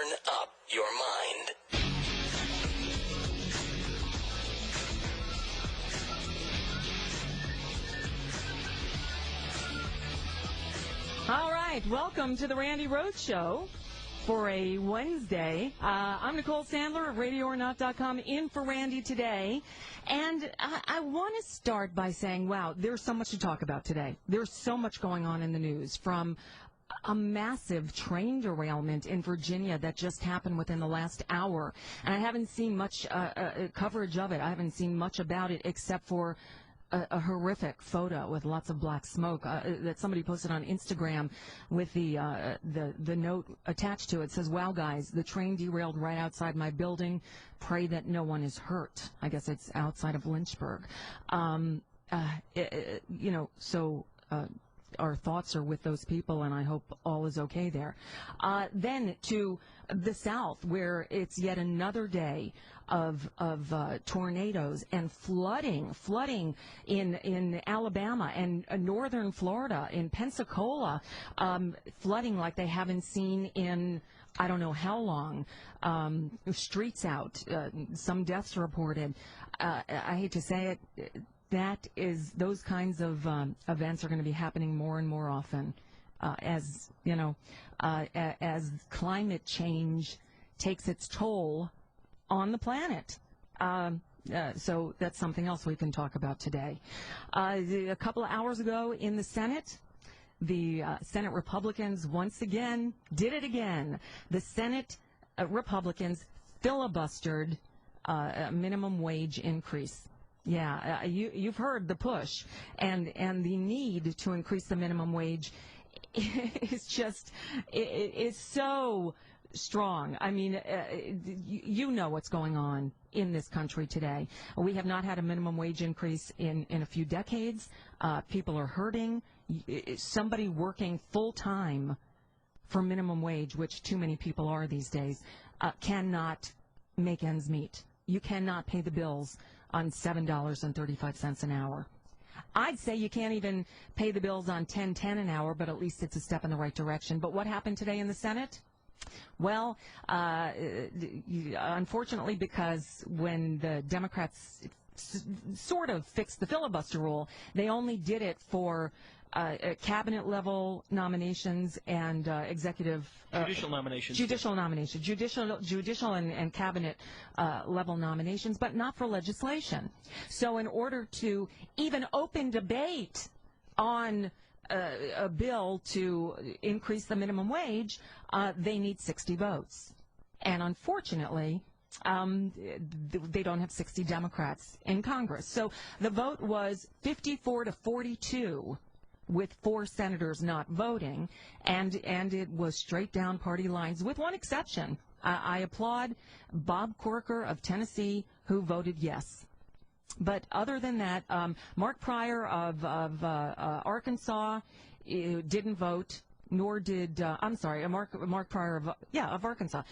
Turn up your mind. All right, welcome to the Randi Rhodes Show for a Wednesday. I'm Nicole Sandler of RadioOrNot.com, in for Randi today. And I want to start by saying, wow, there's so much to talk about today. There's so much going on in the news, from a massive train derailment in Virginia that just happened within the last hour. And I haven't seen much coverage of it. I haven't seen much about it except for a horrific photo with lots of black smoke that somebody posted on Instagram with the note attached to it. It says, "Wow, guys, the train derailed right outside my building. Pray that no one is hurt." I guess it's outside of Lynchburg. Our thoughts are with those people, and I hope all is okay there. Then to the south, where it's yet another day of tornadoes and flooding in Alabama and northern Florida, in Pensacola, flooding like they haven't seen in I don't know how long. Streets out, some deaths reported. I hate to say it. Those kinds of events are going to be happening more and more often, as climate change takes its toll on the planet. So that's something else we can talk about today. A couple of hours ago in the Senate, the Senate Republicans once again did it again. The Senate Republicans filibustered a minimum wage increase. Yeah, you've heard the push, and the need to increase the minimum wage is so strong. I mean, you know what's going on in this country today. We have not had a minimum wage increase in a few decades. People are hurting. Somebody working full time for minimum wage, which too many people are these days, cannot make ends meet. You cannot pay the bills on $7.35 an hour. I'd say you can't even pay the bills on $10.10 an hour, but at least it's a step in the right direction. But what happened today in the Senate? Well, unfortunately, because when the Democrats sort of fixed the filibuster rule, they only did it for cabinet-level nominations and executive... Judicial nominations. Judicial and cabinet-level nominations, but not for legislation. So in order to even open debate on a bill to increase the minimum wage, they need 60 votes. And unfortunately, they don't have 60 Democrats in Congress. So the vote was 54 to 42, with 4 senators not voting, and it was straight down party lines, with one exception. I applaud Bob Corker of Tennessee, who voted yes. But other than that, Mark Pryor of Arkansas didn't vote, nor did Mark Pryor of Arkansas.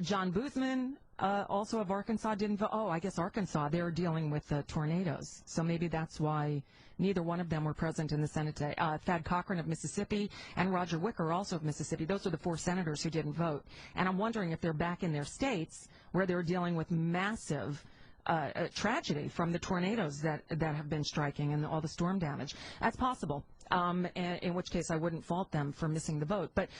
John Boozman, also of Arkansas, didn't vote. Oh, I guess Arkansas, they're dealing with tornadoes, so maybe that's why neither one of them were present in the Senate today. Thad Cochran of Mississippi and Roger Wicker, also of Mississippi. Those are the 4 senators who didn't vote. And I'm wondering if they're back in their states where they're dealing with massive tragedy from the tornadoes that have been striking and all the storm damage. That's possible. In which case I wouldn't fault them for missing the vote. But,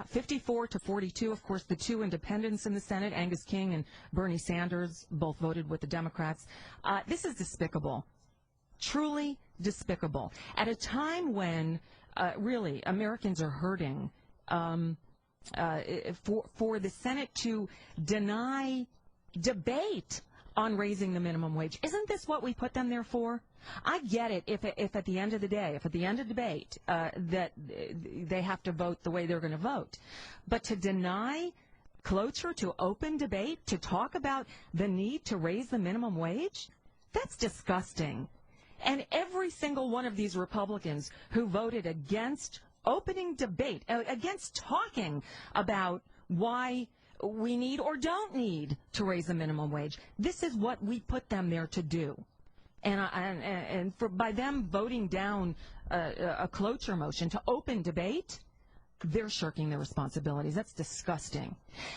54 to 42, of course, the 2 independents in the Senate, Angus King and Bernie Sanders, both voted with the Democrats. This is despicable, truly despicable. At a time when, really, Americans are hurting, for the Senate to deny debate on raising the minimum wage. Isn't this what we put them there for? I get it if at the end of the day, if at the end of debate, that they have to vote the way they're going to vote. But to deny cloture to open debate, to talk about the need to raise the minimum wage, that's disgusting. And every single one of these Republicans who voted against opening debate, against talking about why we need or don't need to raise the minimum wage, this is what we put them there to do. And by them voting down a cloture motion to open debate, they're shirking their responsibilities. That's disgusting.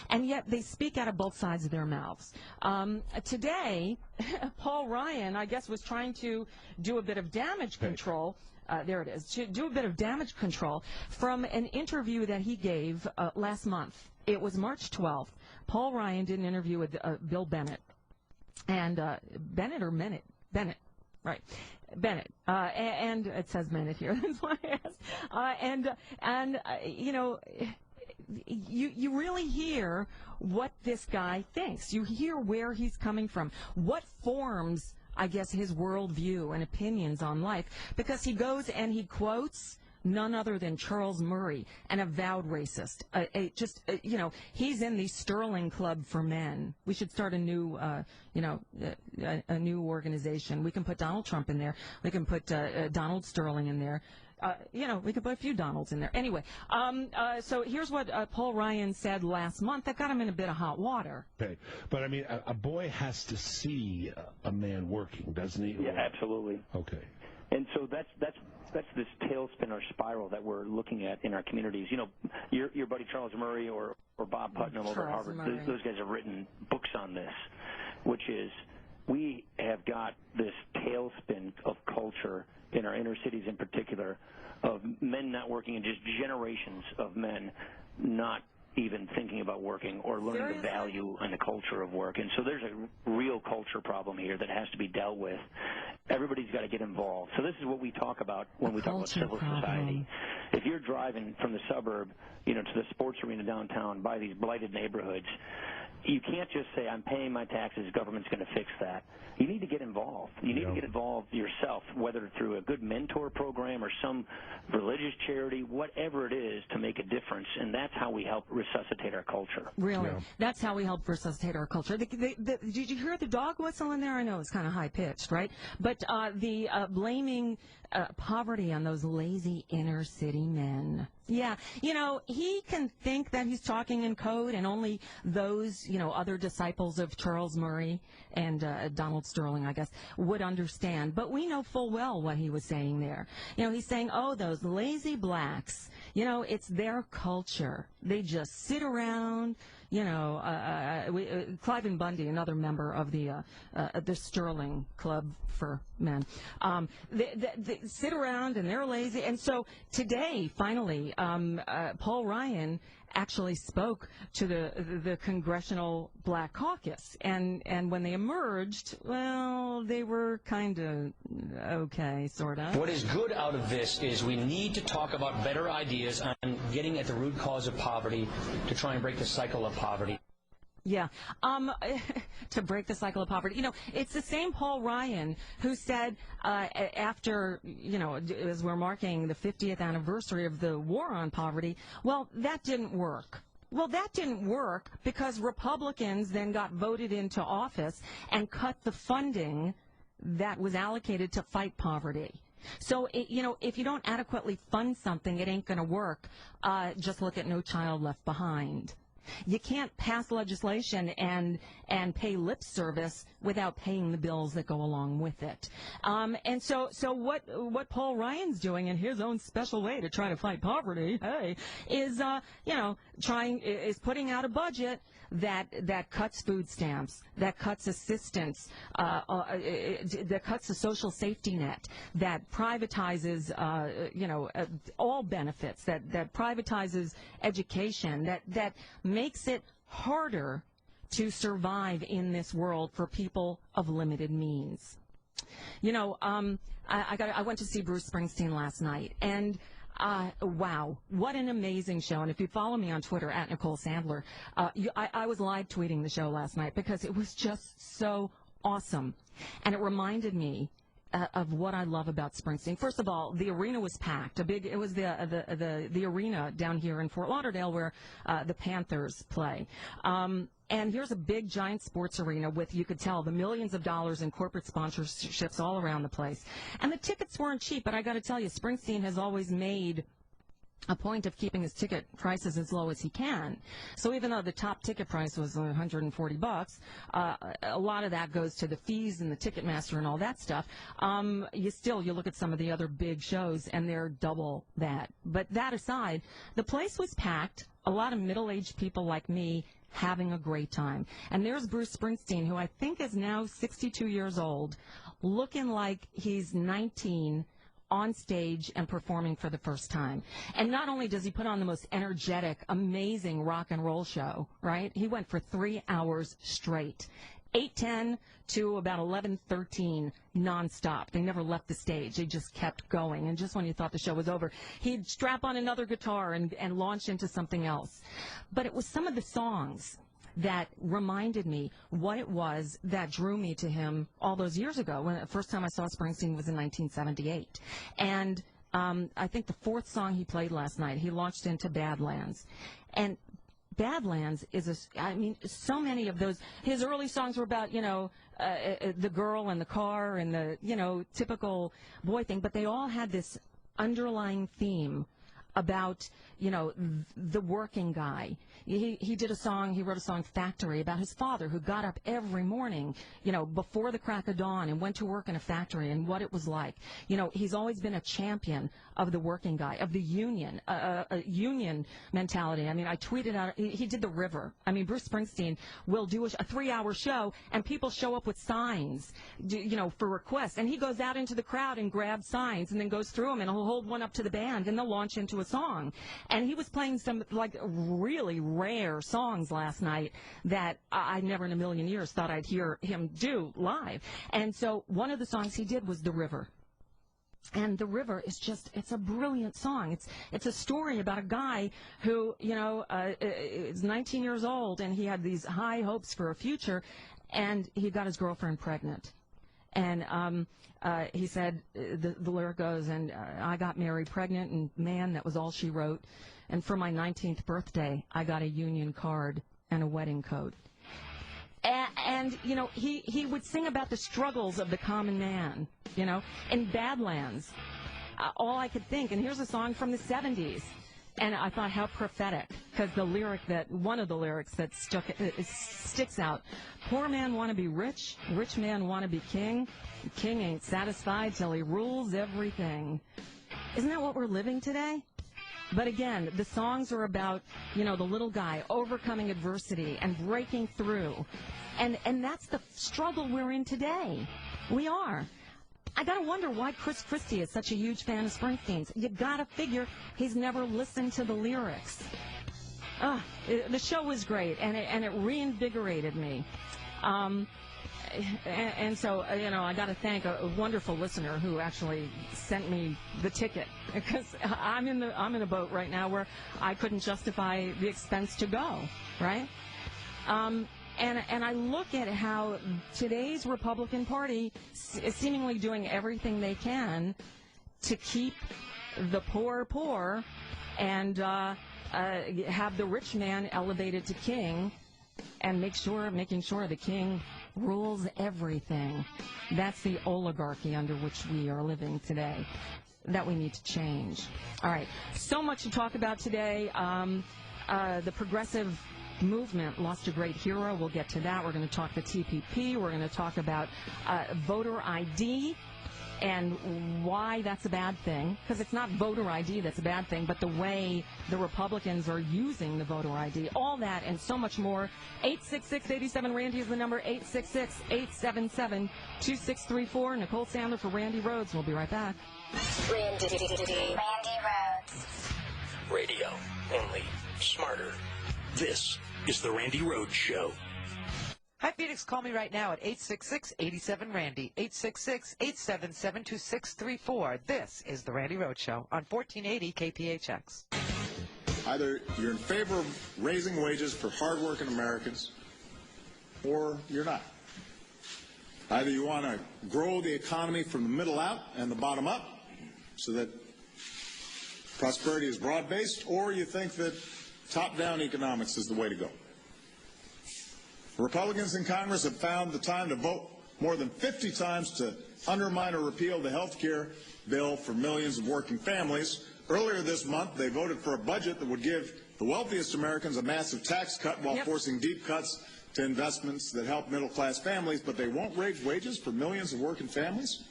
And yet they speak out of both sides of their mouths. Today, Paul Ryan, I guess, was trying to do a bit of damage control. There it is. To do a bit of damage control from an interview that he gave last month. It was March 12th. Paul Ryan did an interview with Bill Bennett. And Bennett or Bennett? Bennett, right. Bennett. And it says Bennett here. That's why I asked. You know, you really hear what this guy thinks. You hear where he's coming from. What forms, I guess, his worldview and opinions on life, because he goes and he quotes none other than Charles Murray, an avowed racist. You know, he's in the Sterling Club for Men. We should start a new, a new organization. We can put Donald Trump in there. We can put Donald Sterling in there. You know, we could put a few Donalds in there. Anyway, so here's what Paul Ryan said last month that got him in a bit of hot water. Okay. But, I mean, a boy has to see a man working, doesn't he? Yeah, absolutely. Okay. And so that's this tailspin or spiral that we're looking at in our communities. You know, your buddy Charles Murray or Bob Putnam over at Harvard, those guys have written books on this, which is we have got this tailspin of culture in our inner cities in particular of men not working and just generations of men not even thinking about working or learning the value and the culture of work. And so there's a real culture problem here that has to be dealt with. Everybody's got to get involved. So this is what we talk about when we talk about civil society. If you're driving from the suburb, you know, to the sports arena downtown by these blighted neighborhoods, you can't just say, I'm paying my taxes, government's going to fix that. You need to get involved. You need to get involved yourself, whether through a good mentor program or some religious charity, whatever it is, to make a difference. And that's how we help resuscitate our culture. Really? Yeah. That's how we help resuscitate our culture. Did you hear the dog whistle in there? I know it's kind of high-pitched, right? But the blaming poverty on those lazy inner-city men. Yeah, you know, he can think that he's talking in code and only those, you know, other disciples of Charles Murray and Donald Sterling, I guess, would understand. But we know full well what he was saying there. You know, he's saying, oh, those lazy blacks, you know, it's their culture. They just sit around. You know, Cliven Bundy, another member of the Sterling Club for Men, they sit around and they're lazy. And so today, finally, Paul Ryan actually spoke to the Congressional Black Caucus, and when they emerged, well, they were kind of okay, sort of. What is good out of this is we need to talk about better ideas on getting at the root cause of poverty to try and break the cycle of poverty. Yeah, to break the cycle of poverty. You know, it's the same Paul Ryan who said after, you know, as we're marking the 50th anniversary of the war on poverty, well, that didn't work. Well, that didn't work because Republicans then got voted into office and cut the funding that was allocated to fight poverty. So, you know, if you don't adequately fund something, it ain't going to work. Just look at No Child Left Behind. You can't pass legislation and pay lip service without paying the bills that go along with it. And so what Paul Ryan's doing in his own special way to try to fight poverty, hey, is is putting out a budget that cuts food stamps, that cuts assistance, that cuts the social safety net, that privatizes all benefits, that privatizes education, that makes it harder to survive in this world for people of limited means. You know, I went to see Bruce Springsteen last night, and wow, what an amazing show. And if you follow me on Twitter, at Nicole Sandler, I was live tweeting the show last night because it was just so awesome. And it reminded me of what I love about Springsteen. First of all, the arena was packed. It was the arena down here in Fort Lauderdale where the Panthers play. And here's a big, giant sports arena with, you could tell, the millions of dollars in corporate sponsorships all around the place. And the tickets weren't cheap, but I got to tell you, Springsteen has always made a point of keeping his ticket prices as low as he can. So even though the top ticket price was $140, a lot of that goes to the fees and the Ticketmaster and all that stuff. You look at some of the other big shows and they're double that. But that aside, the place was packed. A lot of middle-aged people like me having a great time. And there's Bruce Springsteen, who I think is now 62 years old, looking like he's 19, on stage and performing for the first time. And not only does he put on the most energetic, amazing rock and roll show, right? He went for 3 hours straight, 8:10 to about 11:13 nonstop. They never left the stage. They just kept going. And just when you thought the show was over, he'd strap on another guitar and launch into something else. But it was some of the songs that reminded me what it was that drew me to him all those years ago. When the first time I saw Springsteen was in 1978. And I think the fourth song he played last night, he launched into Badlands. And Badlands is so many of those, his early songs were about, the girl and the car and the, typical boy thing, but they all had this underlying theme about, the working guy. He did a song, he wrote a song, Factory, about his father who got up every morning, before the crack of dawn and went to work in a factory and what it was like. He's always been a champion of the working guy, of the union, a union mentality. I tweeted out, he did The River. Bruce Springsteen will do a 3-hour show and people show up with signs, for requests. And he goes out into the crowd and grabs signs and then goes through them and he'll hold one up to the band and they'll launch into a song. And he was playing some, really rare songs last night that I never in a million years thought I'd hear him do live. And so one of the songs he did was The River. And The River is it's a brilliant song. It's a story about a guy who, is 19 years old and he had these high hopes for a future and he got his girlfriend pregnant. And he said, the lyric goes, and I got Mary pregnant, and man, that was all she wrote. And for my 19th birthday, I got a union card and a wedding coat. And he would sing about the struggles of the common man, in Badlands. All I could think, and here's a song from the 70s. And I thought, how prophetic, because one of the lyrics that sticks out, poor man want to be rich, rich man want to be king, king ain't satisfied till he rules everything. Isn't that what we're living today? But again, the songs are about, the little guy overcoming adversity and breaking through. And that's the struggle we're in today. We are. I got to wonder why Chris Christie is such a huge fan of Springsteen's. You got to figure he's never listened to the lyrics. The show was great, and it reinvigorated me. And so, I got to thank a wonderful listener who actually sent me the ticket, because I'm in a boat right now where I couldn't justify the expense to go, right? And I look at how today's Republican Party is seemingly doing everything they can to keep the poor and have the rich man elevated to king and making sure the king rules everything. That's the oligarchy under which we are living today that we need to change. All right, so much to talk about today. The progressive movement lost a great hero. We'll get to that. We're going to talk the TPP. We're going to talk about voter ID and why that's a bad thing, because it's not voter ID that's a bad thing, but the way the Republicans are using the voter ID. All that and so much more. 866-87-RANDY is the number, 866-877-2634. Nicole Sandler for Randi Rhodes. We'll be right back. Randi Rhodes. Radio. Only smarter. This is the Randi Rhodes Show. Hi, Phoenix. Call me right now at 866-87-RANDY, 866-877-2634. This is the Randi Rhodes Show on 1480 KPHX. Either you're in favor of raising wages for hardworking Americans, or you're not. Either you want to grow the economy from the middle out and the bottom up so that prosperity is broad-based, or you think that top-down economics is the way to go. Republicans in Congress have found the time to vote more than 50 times to undermine or repeal the health care bill for millions of working families Earlier this month, they voted for a budget that would give the wealthiest Americans a massive tax cut while forcing deep cuts to investments that help middle-class families, but they won't raise wages for millions of working families?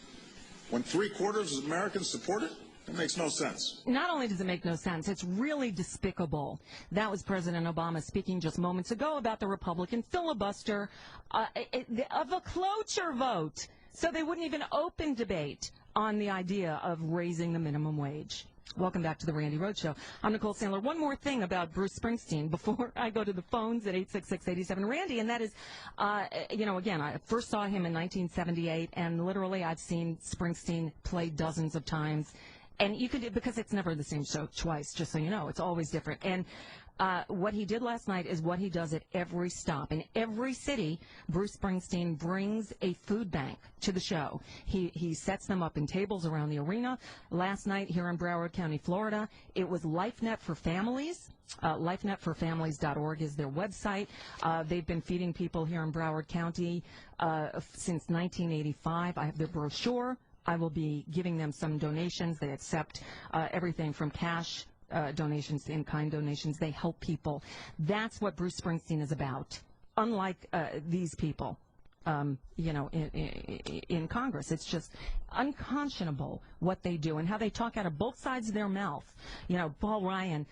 When 3/4 of Americans support it? It makes no sense. Not only does it make no sense, it's really despicable. That was President Obama speaking just moments ago about the Republican filibuster of a cloture vote. So they wouldn't even open debate on the idea of raising the minimum wage. Welcome back to the Randi Rhodes Show. I'm Nicole Sandler. One more thing about Bruce Springsteen before I go to the phones at 866-87-RANDY, and that is, again, I first saw him in 1978, and literally I've seen Springsteen play dozens of times. And you could, because it's never the same show twice, just so you know. It's always different. And what he did last night is what he does at every stop. In every city, Bruce Springsteen brings a food bank to the show. He sets them up in tables around the arena. Last night here in Broward County, Florida, it was LifeNet for Families. LifeNetForFamilies.org is their website. They've been feeding people here in Broward County since 1985. I have their brochure. I will be giving them some donations. They accept everything from cash donations to in-kind donations. They help people. That's what Bruce Springsteen is about. Unlike these people, in Congress, it's just unconscionable what they do and how they talk out of both sides of their mouth. Paul Ryan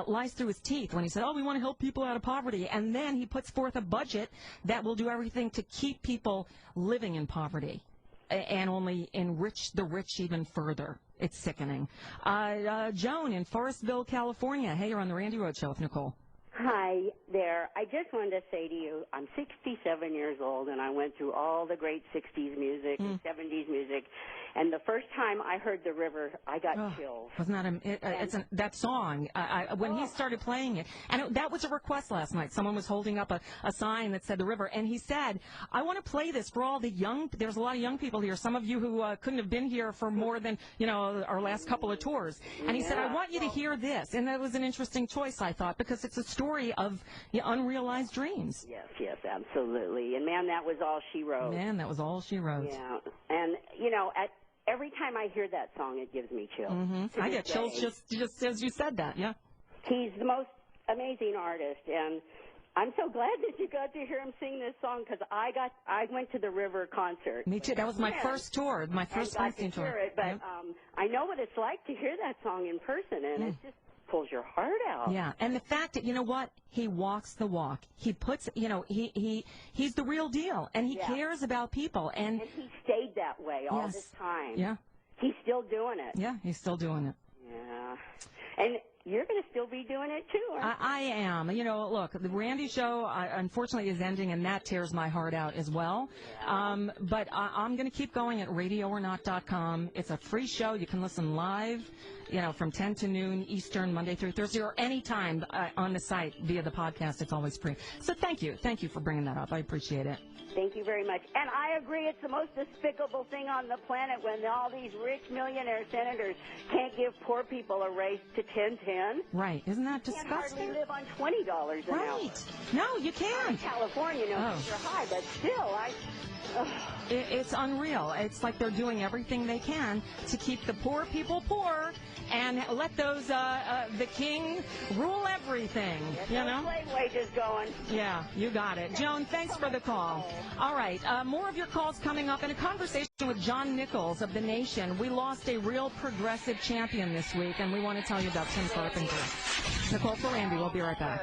lies through his teeth when he said, we want to help people out of poverty. And then he puts forth a budget that will do everything to keep people living in poverty and only enrich the rich even further. It's sickening. Joan in Forestville, California. Hey, you're on the Randi Rhodes Show with Nicole. Hi there. I just wanted to say to you, I'm 67 years old, and I went through all the great 60s music and 70s music. And the first time I heard The River, I got chills. Wasn't that that song? When he started playing it, and that was a request last night. Someone was holding up a sign that said The River, and he said, I want to play this for all the young, there's a lot of young people here, some of you who couldn't have been here for more than, our last couple of tours. And he said, I want you to hear this. And that was an interesting choice, I thought, because it's a story of unrealized dreams. Yes, absolutely. And man, that was all she wrote. Yeah. And, every time I hear that song, it gives me chills. Mm-hmm. I get chills just as you said that, yeah. He's the most amazing artist, and I'm so glad that you got to hear him sing this song because I went to the River concert. Me too. That was my first tour, my first Springsteen tour. Hear it, but I know what it's like to hear that song in person, and it just pulls your heart out. Yeah, and the fact that, he walks the walk. He puts, he's the real deal, and he cares about people. And he stayed that way all this time. Yeah. He's still doing it. Yeah, he's still doing it. Yeah. And you're going to still be doing it, too, aren't you? I am. Look, the Randi Show, unfortunately, is ending, and that tears my heart out as well. Yeah. But I'm going to keep going at radioornot.com. It's a free show. You can listen live, from 10 to noon Eastern, Monday through Thursday, or any time on the site via the podcast. It's always free. So thank you. Thank you for bringing that up. I appreciate it. Thank you very much. And I agree, it's the most despicable thing on the planet when all these rich millionaire senators can't give poor people a raise to $10.10. Right. Isn't that disgusting? You can't hardly live on $20 an hour. Right. No, you can't. In California, they're high, but still, It's unreal. It's like they're doing everything they can to keep the poor people poor and let those the king rule everything. Slave wages going. Yeah, you got it. Joan, thanks for the call. All right, more of your calls coming up. In a conversation with John Nichols of The Nation, we lost a real progressive champion this week, and we want to tell you about Tim Carpenter. Nicole for Randi. We'll be right back.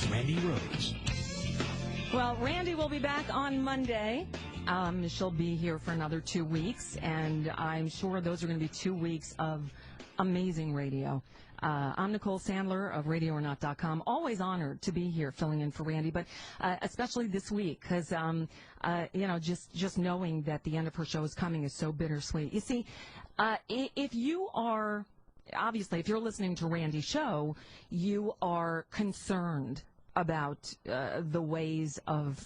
Randi Rhodes. Well, Randi will be back on Monday. She'll be here for another 2 weeks, and I'm sure those are going to be 2 weeks of amazing radio. I'm Nicole Sandler of RadioOrNot.com. Always honored to be here filling in for Randi, but especially this week because, just knowing that the end of her show is coming is so bittersweet. You see, if you're listening to Randi's show, you are concerned about the ways of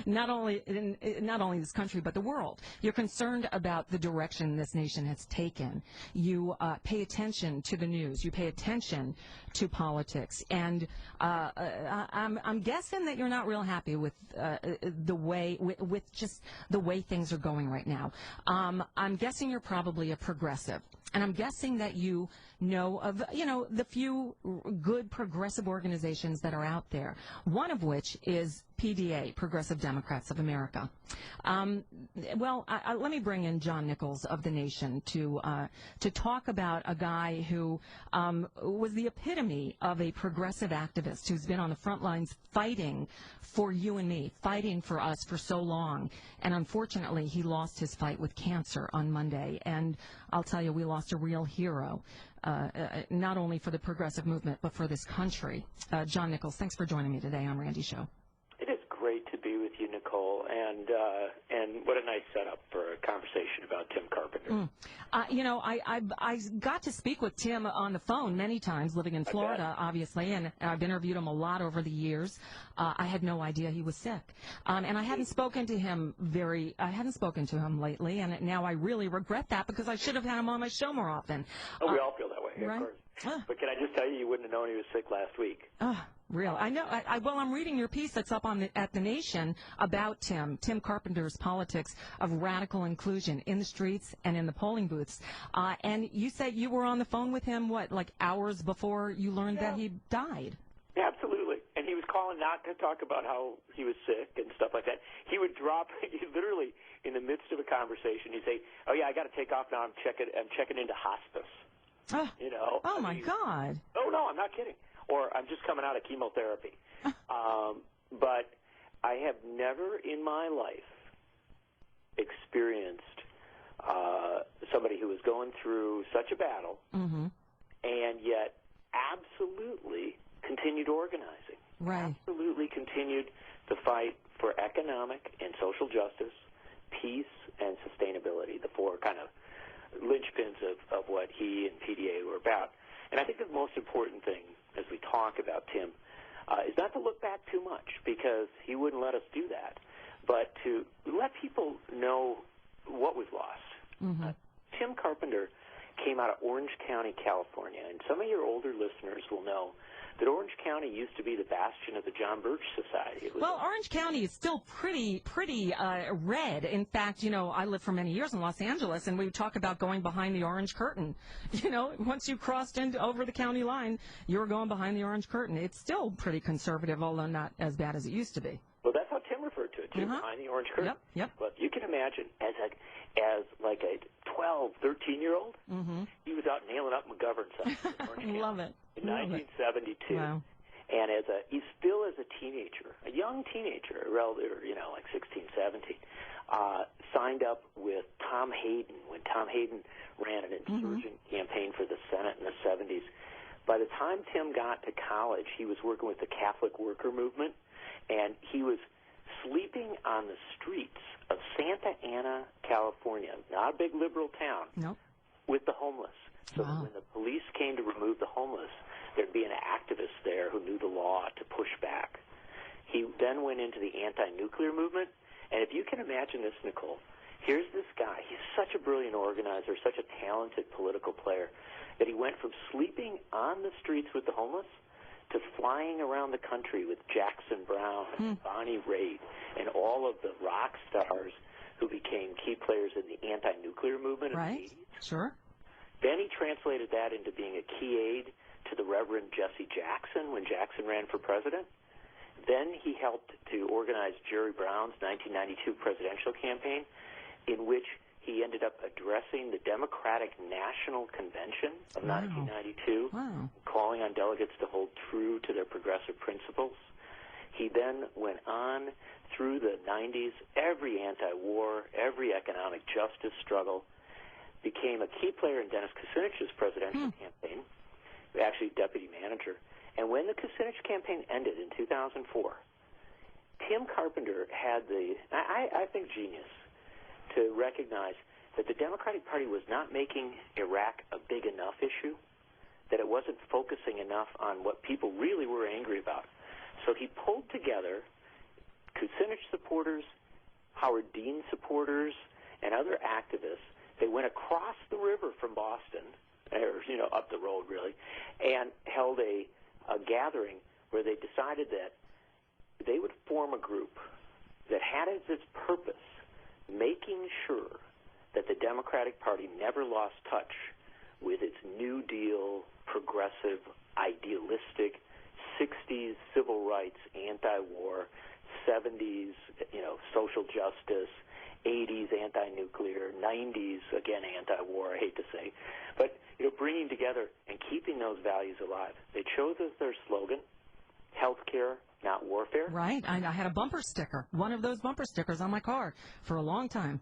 not only this country but the world. You're concerned about the direction this nation has taken. You pay attention to the news. You pay attention to politics, and I'm guessing that you're not real happy with the way with just the way things are going right now. I'm guessing you're probably a progressive, and I'm guessing that you know of the few good progressive organizations that are out there, one of which is PDA, Progressive Democrats of America. Let me bring in John Nichols of The Nation to talk about a guy who was the epitome of a progressive activist who's been on the front lines fighting for you and me, fighting for us for so long. And unfortunately, he lost his fight with cancer on Monday. And I'll tell you, we lost a real hero, not only for the progressive movement, but for this country. John Nichols, thanks for joining me today on Randy's show. It is great to be with you, Nicole, and what a nice setup for a conversation about Tim Carpenter. I got to speak with Tim on the phone many times, living in Florida, obviously, and I've interviewed him a lot over the years. I had no idea he was sick, and I hadn't spoken to him lately, and now I really regret that because I should have had him on my show more often. We all feel that way, right? Of course. But can I just tell you, you wouldn't have known he was sick last week. Real. I know. I'm reading your piece that's up at The Nation about Tim Carpenter's politics of radical inclusion in the streets and in the polling booths. And you said you were on the phone with him, like hours before you learned that he died? Yeah, absolutely. And he was calling not to talk about how he was sick and stuff like that. He would drop, literally, in the midst of a conversation, he'd say, "Oh, yeah, I got to take off now. I'm checking into hospice." Oh, my God. Oh, no, I'm not kidding. Or I'm just coming out of chemotherapy. But I have never in my life experienced somebody who was going through such a battle and yet absolutely continued organizing. Right. Absolutely continued to fight for economic and social justice, peace, and sustainability, the four kind of linchpins of what he and PDA were about. And I think the most important thing as we talk about Tim is not to look back too much, because he wouldn't let us do that, but to let people know what we've lost. Tim Carpenter came out of Orange County, California, and some of your older listeners will know that Orange County used to be the bastion of the John Birch Society. Orange County is still pretty red. In fact, I lived for many years in Los Angeles, and we would talk about going behind the orange curtain. Once you crossed over the county line, you were going behind the orange curtain. It's still pretty conservative, although not as bad as it used to be. Well, that's how Tim referred to it, too, behind the orange curtain. Yep. But you can imagine, as like a 12, 13-year-old, he was out nailing up McGovern's sign. Love it. In 1972. Wow. And he's still as a teenager, a young teenager, like 16, 17, signed up with Tom Hayden when Tom Hayden ran an insurgent campaign for the Senate in the 70s. By the time Tim got to college, he was working with the Catholic worker movement, and he was sleeping on the streets of Santa Ana, California, not a big liberal town, with the homeless. So that when the police came to remove the homeless, there'd be an activist there who knew the law to push back. He then went into the anti-nuclear movement, and if you can imagine this, Nicole, here's this guy. He's such a brilliant organizer, such a talented political player, that he went from sleeping on the streets with the homeless to flying around the country with Jackson Browne and Bonnie Raitt and all of the rock stars who became key players in the anti-nuclear movement in the 80s. Sure. Then he translated that into being a key aide to the Reverend Jesse Jackson when Jackson ran for president. Then he helped to organize Jerry Brown's 1992 presidential campaign, in which he ended up addressing the Democratic National Convention of 1992, calling on delegates to hold true to their progressive principles. He then went on through the 90s, every anti-war, every economic justice struggle, became a key player in Dennis Kucinich's presidential campaign, actually deputy manager. And when the Kucinich campaign ended in 2004, Tim Carpenter had I think, genius to recognize that the Democratic Party was not making Iraq a big enough issue, that it wasn't focusing enough on what people really were angry about. together Kucinich supporters, Howard Dean supporters, and other activists. They went across the river from Boston, or up the road really, and held a gathering where they decided that they would form a group that had as its purpose making sure that the Democratic Party never lost touch with its New Deal, progressive, idealistic, 60s civil rights, anti-war, 70s, social justice, 80s anti-nuclear, 90s, again, anti-war, I hate to say. But, bringing together and keeping those values alive. They chose as their slogan, healthcare, not warfare. Right. I had a bumper sticker, one of those bumper stickers on my car for a long time.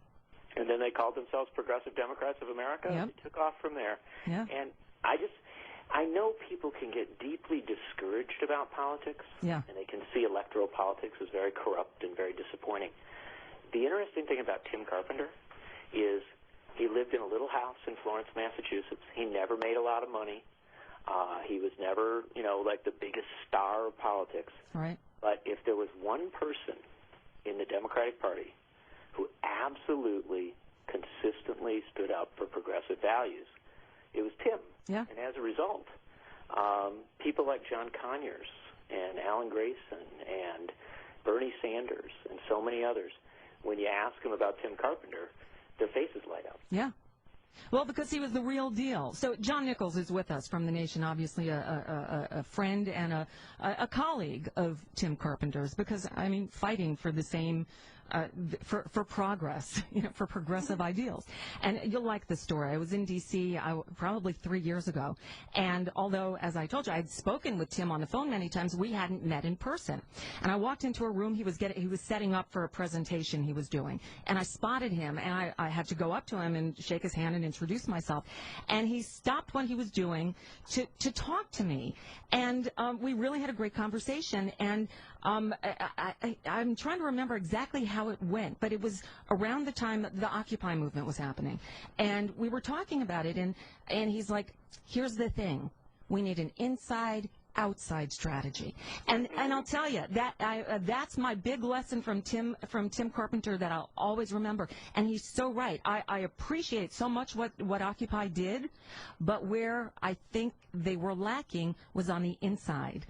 And then they called themselves Progressive Democrats of America. Yep. They took off from there. Yeah. And I know people can get deeply discouraged about politics. Yeah. And they can see electoral politics as very corrupt and very disappointing. The interesting thing about Tim Carpenter is he lived in a little house in Florence, Massachusetts. He never made a lot of money. He was never, like the biggest star of politics. Right. But if there was one person in the Democratic Party who absolutely, consistently stood up for progressive values, it was Tim. Yeah. And as a result, people like John Conyers and Alan Grayson and Bernie Sanders and so many others, when you ask them about Tim Carpenter, their faces light up. Yeah. Well, because he was the real deal. So John Nichols is with us from The Nation, obviously a friend and a colleague of Tim Carpenter's, because, fighting for the same, for progress, for progressive ideals. And you'll like this story. I was in D.C. Probably 3 years ago, and although, as I told you, I had spoken with Tim on the phone many times, we hadn't met in person. And I walked into a room, he was setting up for a presentation he was doing, and I spotted him, and I had to go up to him and shake his hand and introduce myself. And he stopped what he was doing to talk to me, and we really had a great conversation. And I'm trying to remember exactly how it went, but it was around the time the Occupy movement was happening. And we were talking about it, and he's like, here's the thing. We need an inside-outside strategy. And I'll tell you, that's my big lesson from Tim Carpenter that I'll always remember. And he's so right. I appreciate so much what Occupy did, but where I think they were lacking was on the inside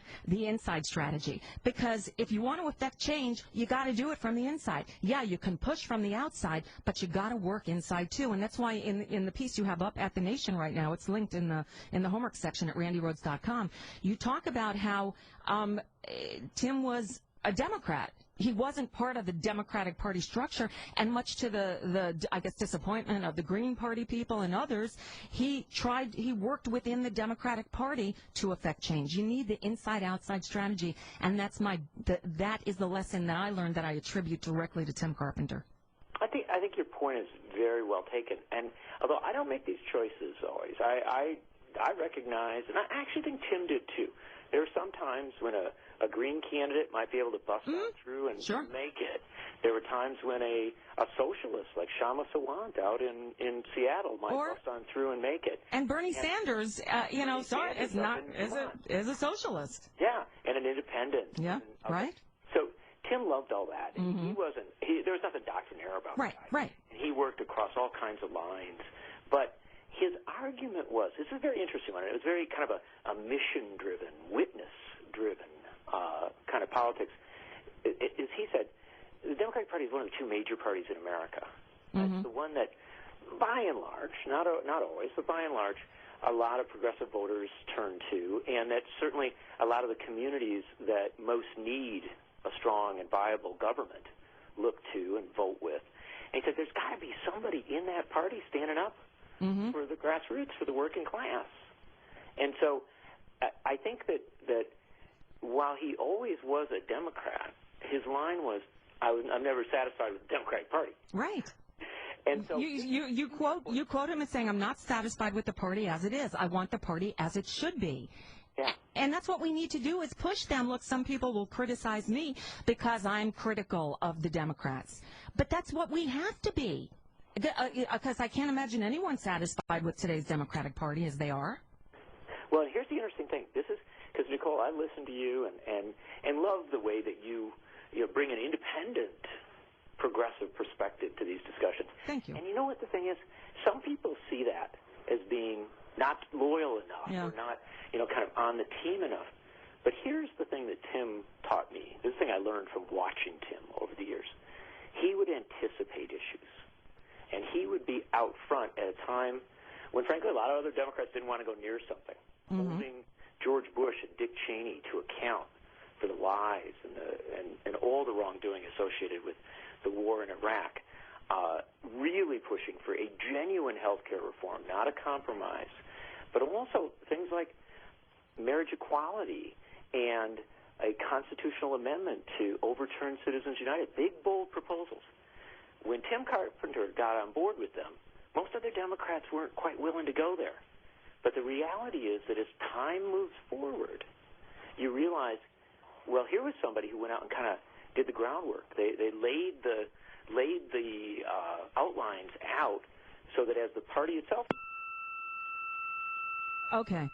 strategy. Because if you want to affect change, you got to do it from the inside. Yeah, you can push from the outside, but you got to work inside too. And that's why in the piece you have up at The Nation right now, it's linked in the homework section at randyrhodes.com. You talk about how Tim was a Democrat. He wasn't part of the Democratic Party structure, and much to the I guess disappointment of the Green Party people and others, he worked within the Democratic Party to affect change. You need the inside-outside strategy, and that is the lesson that I learned that I attribute directly to Tim Carpenter. I think your point is very well taken, and although I don't make these choices always, I recognize, and I actually think Tim did too. There are some times when a Green candidate might be able to bust on through and make it. There were times when a socialist like Shama Sawant out in Seattle might bust on through and make it. And Bernie Sanders, is a socialist. Yeah, and an independent. Yeah, right. So Tim loved all that. Mm-hmm. There was nothing doctrinaire about it. Right. And he worked across all kinds of lines. But his argument was, this is a very interesting one, it was very kind of a mission-driven, witness-driven kind of politics. As he said, the Democratic Party is one of the two major parties in America. Mm-hmm. It's the one that, by and large, not always, but by and large, a lot of progressive voters turn to, and that certainly a lot of the communities that most need a strong and viable government look to and vote with. And he said, there's got to be somebody in that party standing up for the grassroots, for the working class. And so I think that while he always was a Democrat, his line was, I'm never satisfied with the Democratic Party. Right. And so you quote him as saying, I'm not satisfied with the party as it is. I want the party as it should be. Yeah. And that's what we need to do is push them. Look, some people will criticize me because I'm critical of the Democrats. But that's what we have to be. Because I can't imagine anyone satisfied with today's Democratic Party as they are. Well, here's the interesting thing. This is because Nicole, I listen to you and love the way that you bring an independent, progressive perspective to these discussions. Thank you. And you know what the thing is? Some people see that as being not loyal enough or not, kind of on the team enough. But here's the thing that Tim taught me. This thing I learned from watching Tim over the years. He would anticipate issues, and he would be out front at a time when, frankly, a lot of other Democrats didn't want to go near something, holding George Bush and Dick Cheney to account for the lies and all the wrongdoing associated with the war in Iraq, really pushing for a genuine health care reform, not a compromise, but also things like marriage equality and a constitutional amendment to overturn Citizens United, big, bold proposals. When Tim Carpenter got on board with them, most other Democrats weren't quite willing to go there. But the reality is that as time moves forward, you realize, well, here was somebody who went out and kind of did the groundwork. They laid the outlines out so that as the party itself. Okay,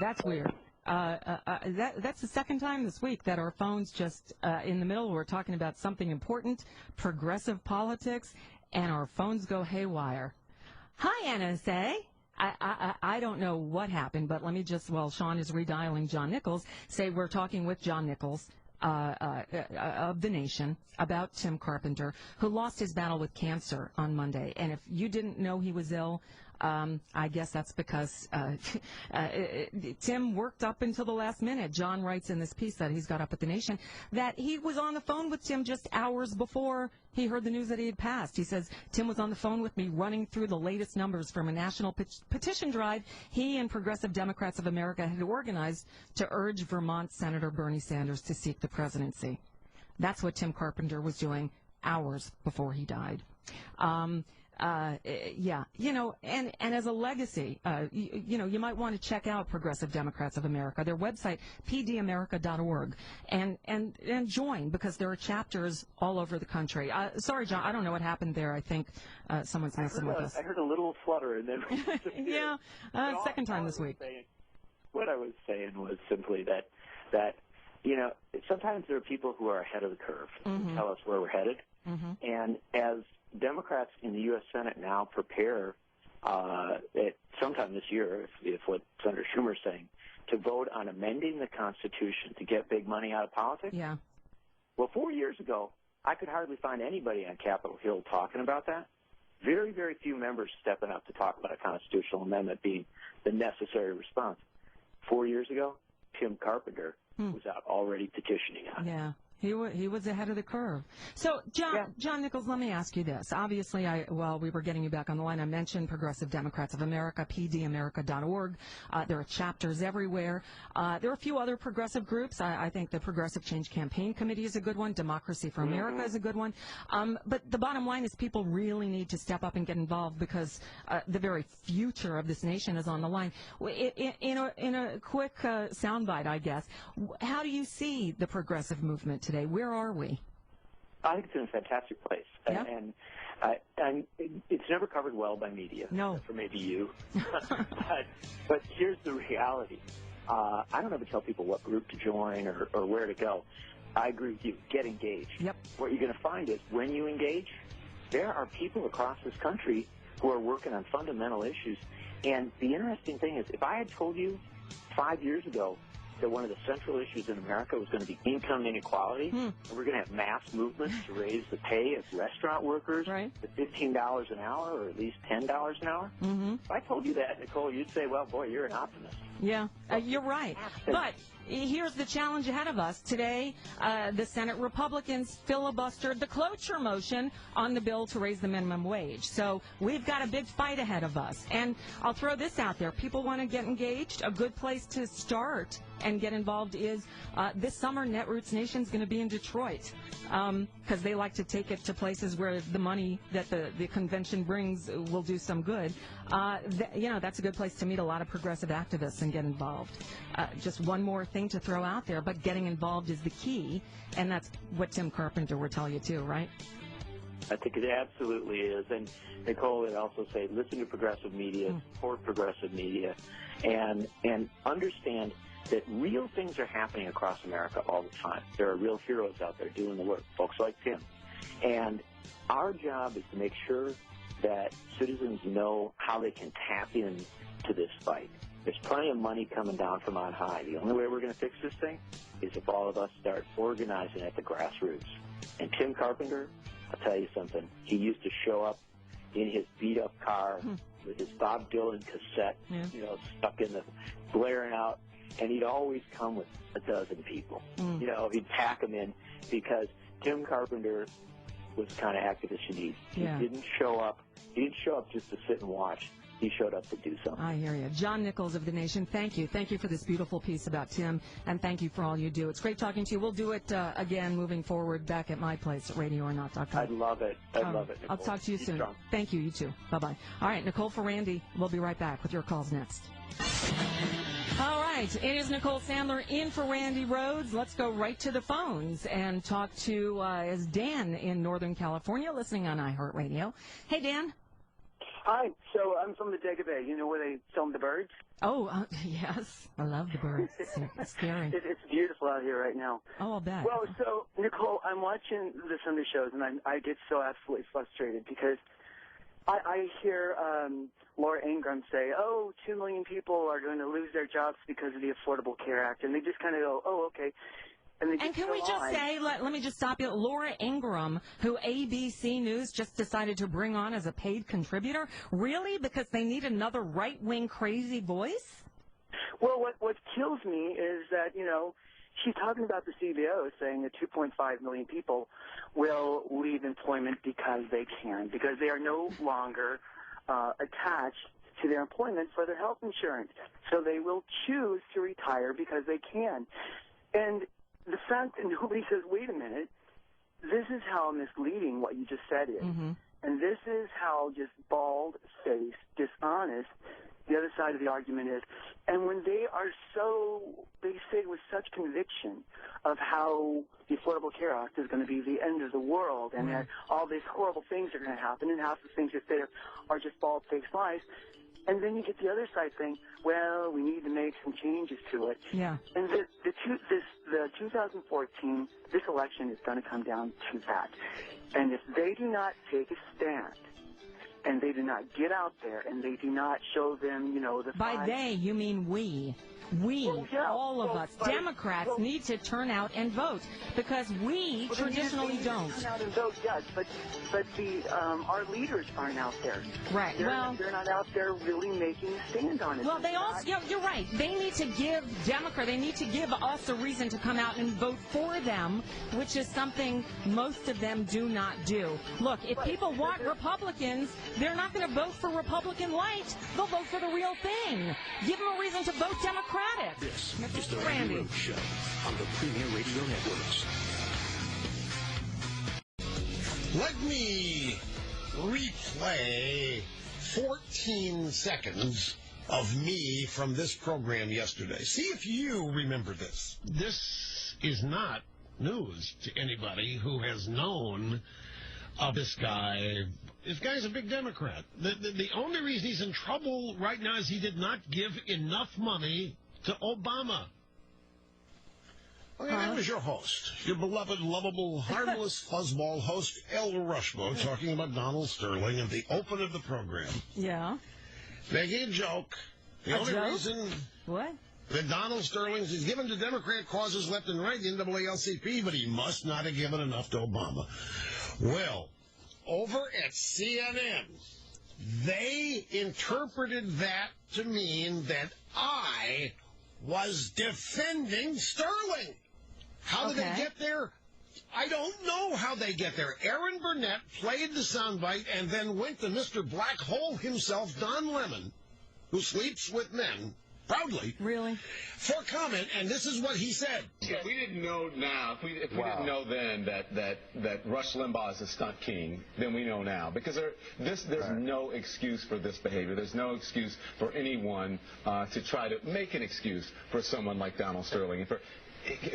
that's weird. That's the second time this week that our phones just in the middle, we're talking about something important, progressive politics, and our phones go haywire. Hi, NSA. I don't know what happened, but let me just, while Sean is redialing John Nichols, say we're talking with John Nichols of The Nation about Tim Carpenter, who lost his battle with cancer on Monday. And if you didn't know he was ill, I guess that's because Tim worked up until the last minute. John writes in this piece that he's got up at The Nation that he was on the phone with Tim just hours before he heard the news that he had passed. He says, Tim was on the phone with me running through the latest numbers from a national petition drive he and Progressive Democrats of America had organized to urge Vermont Senator Bernie Sanders to seek the presidency. That's what Tim Carpenter was doing hours before he died. Yeah, and as a legacy, you might want to check out Progressive Democrats of America, their website, pdamerica.org, and join, because there are chapters all over the country. Sorry, John, I don't know what happened there. I think someone's messing with us. I heard a little flutter, and then yeah, second time this week. What I was saying was simply that sometimes there are people who are ahead of the curve who tell us where we're headed, and as Democrats in the U.S. Senate now prepare sometime this year, if what Senator Schumer is saying, to vote on amending the Constitution to get big money out of politics. Yeah. Well, 4 years ago, I could hardly find anybody on Capitol Hill talking about that. Very, very few members stepping up to talk about a constitutional amendment being the necessary response. 4 years ago, Tim Carpenter was out already petitioning on it. Yeah. He was ahead of the curve. So, John Nichols, let me ask you this. Obviously, while we were getting you back on the line, I mentioned Progressive Democrats of America, pdamerica.org. There are chapters everywhere. There are a few other progressive groups. I think the Progressive Change Campaign Committee is a good one. Democracy for America is a good one. But the bottom line is people really need to step up and get involved, because the very future of this nation is on the line. In a quick soundbite, I guess, how do you see the progressive movement today? Where are we? I think it's in a fantastic place, and it's never covered well by media. No, for maybe you. but here's the reality. I don't ever tell people what group to join or where to go. I agree with you. Get engaged. Yep. What you're going to find is when you engage, there are people across this country who are working on fundamental issues. And the interesting thing is, if I had told you 5 years ago that one of the central issues in America was going to be income inequality, and we're going to have mass movements to raise the pay of restaurant workers to $15 an hour, or at least $10 an hour. If I told you that, Nicole, you'd say, well, boy, you're an optimist. Yeah, you're right. But here's the challenge ahead of us. Today, the Senate Republicans filibustered the cloture motion on the bill to raise the minimum wage. So we've got a big fight ahead of us. And I'll throw this out there. People want to get engaged. A good place to start and get involved is this summer, Netroots Nation is going to be in Detroit, because they like to take it to places where the money that the convention brings will do some good. That's a good place to meet a lot of progressive activists and get involved. Just one more thing to throw out there, but getting involved is the key, and that's what Tim Carpenter will tell you too, right? I think it absolutely is. And Nicole would also say, listen to progressive media, support progressive media, and understand that real things are happening across America all the time. There are real heroes out there doing the work, folks like Tim. And our job is to make sure that citizens know how they can tap into this fight. There's plenty of money coming down from on high. The only way we're going to fix this thing is if all of us start organizing at the grassroots. And Tim Carpenter, I'll tell you something, he used to show up in his beat-up car with his Bob Dylan cassette, stuck in the, blaring out, and he'd always come with a dozen people. He'd pack them in because Tim Carpenter was the kind of activist you need. He didn't show up just to sit and watch. He showed up to do something. I hear you. John Nichols of The Nation, thank you. Thank you for this beautiful piece about Tim, and thank you for all you do. It's great talking to you. We'll do it again moving forward back at my place at radioornot.com. I'd love it. I'd love it, Nicole. I'll talk to you soon. Strong. Thank you. You too. Bye-bye. All right, Nicole for Randy. We'll be right back with your calls next. All right, it is Nicole Sandler in for Randi Rhodes. Let's go right to the phones and talk to is Dan in Northern California, listening on iHeartRadio. Hey, Dan. Hi. So I'm from the Dega Bay. You know where they film the birds? Oh, yes. I love the birds. It's scary. It's beautiful out here right now. Oh, I'll bet. Well, so, Nicole, I'm watching the Sunday shows, and I get so absolutely frustrated because I hear Laura Ingraham say, 2 million people are going to lose their jobs because of the Affordable Care Act. And they just kind of go, oh, okay. And can we just say, let me just stop you, Laura Ingraham, who ABC News just decided to bring on as a paid contributor, really? Because they need another right-wing crazy voice? Well, what kills me is that, she's talking about the CBO saying that 2.5 million people will leave employment because they can, because they are no longer attached to their employment for their health insurance. So they will choose to retire because they can. And the fact that nobody says, wait a minute, this is how misleading what you just said is. And this is how just bald-faced, dishonest the other side of the argument is. And when they say with such conviction of how the Affordable Care Act is going to be the end of the world and that all these horrible things are going to happen and half the things that say are just bald-faced lies. And then you get the other side saying, well, we need to make some changes to it. Yeah. And the 2014, this election is going to come down to that. And if they do not take a stand, and they do not get out there, and they do not show them, the By they, you mean we. We, all of us, Democrats, need to turn out and vote because we traditionally don't. Turn out and vote, yes, but our leaders aren't out there. Right. They're not out there really making a stand on it. Well, they also, you're right. They need to give they need to give us a reason to come out and vote for them, which is something most of them do not do. Look, if people want Republicans, they're not going to vote for Republican light. They'll vote for the real thing. Give them a reason to vote Democratic. This is the Randi Rhodes Show on the Premier Radio Networks. Let me replay 14 seconds of me from this program yesterday. See if you remember this. This is not news to anybody who has known this guy. This guy's a big Democrat. The only reason he's in trouble right now is he did not give enough money to Obama. Okay, that was your host, your beloved, lovable, harmless fuzzball host, El Rushmo, talking about Donald Sterling at the open of the program. Yeah. Making a joke. The only reason that Donald Sterling's is given to Democrat causes left and right, the NAACP, but he must not have given enough to Obama. Well, over at CNN, they interpreted that to mean that I was defending Sterling. How did they get there? I don't know how they get there. Aaron Burnett played the soundbite and then went to Mr. Black Hole himself, Don Lemon, who sleeps with men, proudly. Really? For comment, and this is what he said. If we didn't know now, if we didn't know then that Rush Limbaugh is a stunt king, then we know now. Because there's no excuse for this behavior. There's no excuse for anyone to try to make an excuse for someone like Donald Sterling.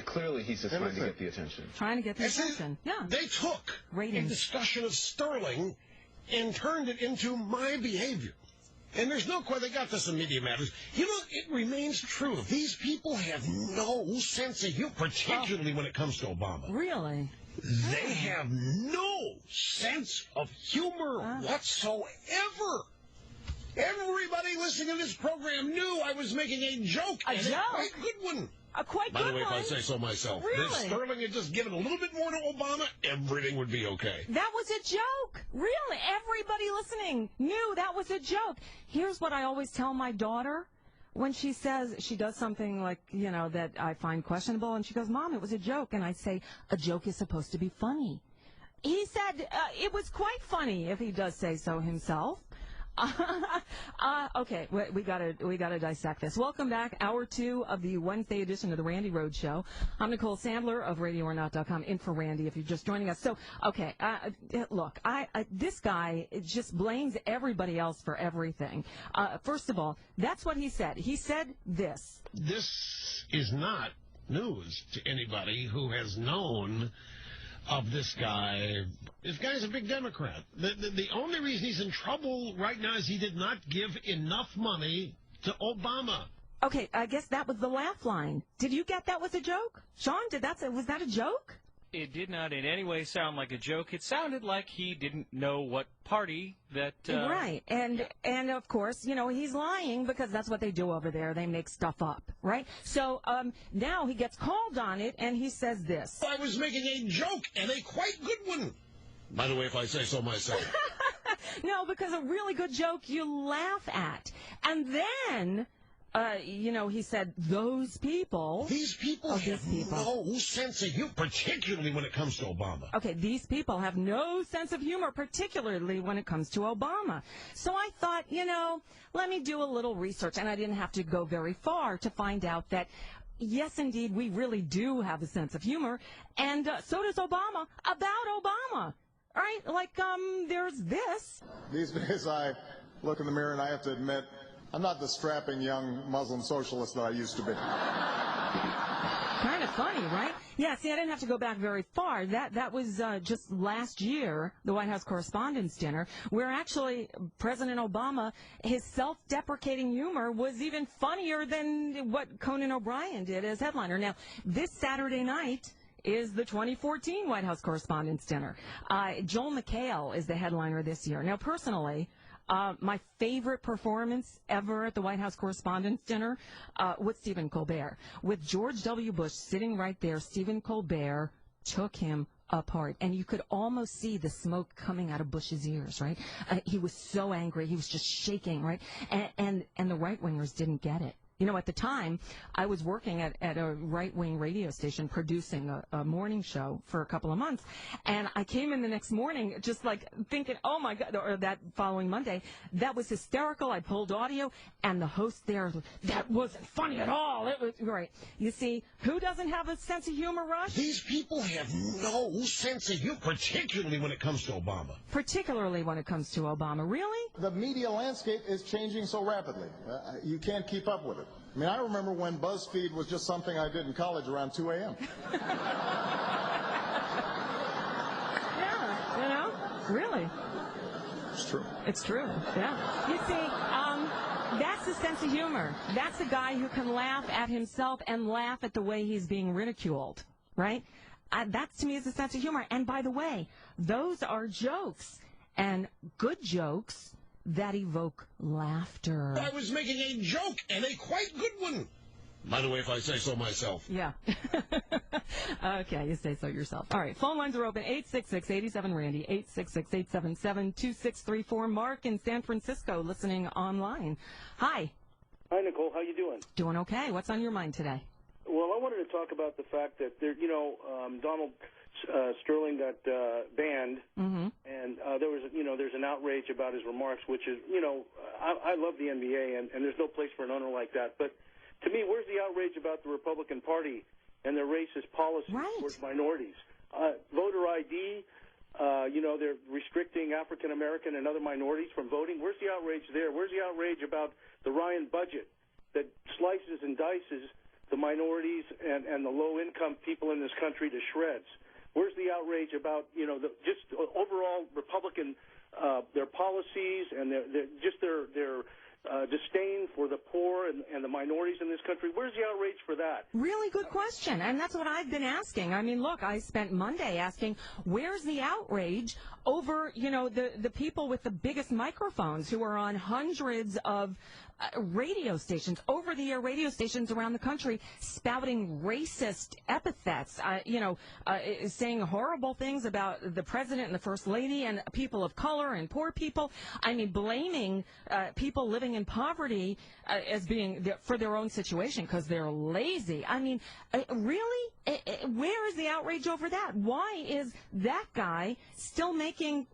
Clearly, he's just trying to get the attention. Trying to get the attention, yeah. They took a discussion of Sterling and turned it into my behavior. And there's no question, they got this in Media Matters. You know, it remains true. These people have no sense of humor, particularly when it comes to Obama. Really? They have no sense of humor whatsoever. Everybody listening to this program knew I was making a joke. A joke? A quite good one. A quite good one? By the way, if I say so myself. Really? If Sterling had just given a little bit more to Obama, everything would be okay. That was a joke. Really. Everybody listening knew that was a joke. Here's what I always tell my daughter when she says she does something like, you know, that I find questionable, and she goes, Mom, it was a joke. And I say, a joke is supposed to be funny. He said it was quite funny, if he does say so himself. Okay, we gotta dissect this. Welcome back, hour 2 of the Wednesday edition of the Randi Rhodes Show. I'm Nicole Sandler of RadioOrNot.com, in for Randy if you're just joining us. So, okay, look, this guy just blames everybody else for everything. First of all, that's what he said. He said this. This is not news to anybody who has known of this guy. This guy's a big Democrat. The only reason he's in trouble right now is he did not give enough money to Obama. Okay, I guess that was the laugh line. Did you get that was a joke? Sean, was that a joke? It did not in any way sound like a joke. It sounded like he didn't know what party that... Right, and of course, you know, he's lying because that's what they do over there. They make stuff up, right? So now he gets called on it, and he says this. I was making a joke, and a quite good one. By the way, if I say so myself. No, because a really good joke you laugh at. And then... you know, he said, those people... These people have no sense of humor, particularly when it comes to Obama. Okay, these people have no sense of humor, particularly when it comes to Obama. So I thought, you know, let me do a little research, and I didn't have to go very far to find out that, yes, indeed, we really do have a sense of humor, and so does Obama about Obama. All right, like, there's this. These days I look in the mirror and I have to admit, I'm not the strapping young Muslim socialist that I used to be. Kind of funny, right? Yeah, see, I didn't have to go back very far. That was just last year, the White House Correspondents' Dinner, where actually President Obama, his self-deprecating humor was even funnier than what Conan O'Brien did as headliner. Now, this Saturday night is the 2014 White House Correspondents' Dinner. Joel McHale is the headliner this year. Now, personally... my favorite performance ever at the White House Correspondents' Dinner was Stephen Colbert. With George W. Bush sitting right there, Stephen Colbert took him apart. And you could almost see the smoke coming out of Bush's ears, right? He was so angry. He was just shaking, right? And the right-wingers didn't get it. You know, at the time, I was working at a right-wing radio station producing a morning show for a couple of months, and I came in the next morning just like thinking, oh my God, or that following Monday, that was hysterical. I pulled audio, and the host there, that wasn't funny at all. It was right. You see, who doesn't have a sense of humor, Rush? These people have no sense of humor, particularly when it comes to Obama. Particularly when it comes to Obama. Really? The media landscape is changing so rapidly. You can't keep up with it. I mean, I remember when BuzzFeed was just something I did in college around 2 a.m. Yeah, you know, really. It's true. It's true, yeah. You see, that's the sense of humor. That's the guy who can laugh at himself and laugh at the way he's being ridiculed, right? That, to me, is a sense of humor. And by the way, those are jokes, and good jokes that evoke laughter. I was making a joke, and a quite good one. By the way, if I say so myself. Yeah. Okay, you say so yourself. All right, phone lines are open, 866-87-RANDY, 866-877-2634. Mark in San Francisco, listening online. Hi. Hi, Nicole. How you doing? Doing okay. What's on your mind today? Well, I wanted to talk about the fact that there, Donald Sterling got banned, and there was, there's an outrage about his remarks, which is, I love the NBA, and there's no place for an owner like that. But to me, where's the outrage about the Republican Party and their racist policies towards minorities? Voter ID, they're restricting African American and other minorities from voting. Where's the outrage there? Where's the outrage about the Ryan budget that slices and dices the minorities and the low-income people in this country to shreds? Where's the outrage about, just overall Republican, their policies and their disdain for the poor and the minorities in this country? Where's the outrage for that? Really good question, and that's what I've been asking. I mean, look, I spent Monday asking, where's the outrage over, the people with the biggest microphones who are on hundreds of radio stations, over-the-air radio stations around the country, spouting racist epithets, saying horrible things about the president and the first lady and people of color and poor people. I mean, blaming people living in poverty as being for their own situation because they're lazy. I mean, really? Where is the outrage over that? Why is that guy still making,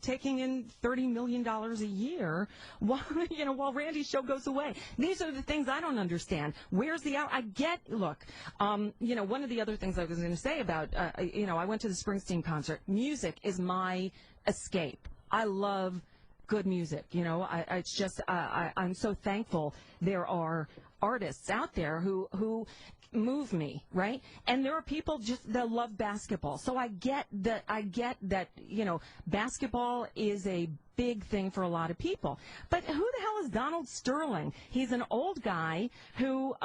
taking in $30 million a year while Randy's show goes away? These are the things I don't understand. Where's the out? Look, one of the other things I was going to say about, I went to the Springsteen concert. Music is my escape. I love good music. It's just, I'm so thankful there are artists out there who move me, right? And there are people just that love basketball. So I get that, basketball is a big thing for a lot of people. But who the hell is Donald Sterling? He's an old guy who,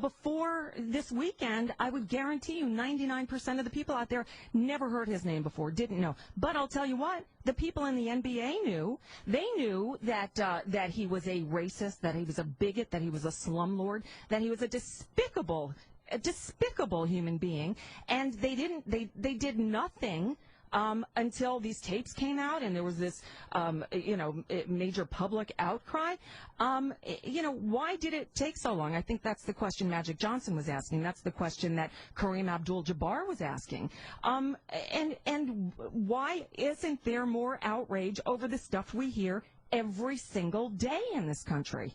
before this weekend, I would guarantee you 99% of the people out there never heard his name before, didn't know. But I'll tell you what, the people in the NBA knew. They knew that he was a racist, that he was a bigot, that he was a slumlord, that he was a despicable human being, and they did nothing until these tapes came out and there was this, major public outcry. Why did it take so long? I think that's the question Magic Johnson was asking. That's the question that Kareem Abdul-Jabbar was asking. And why isn't there more outrage over the stuff we hear every single day in this country?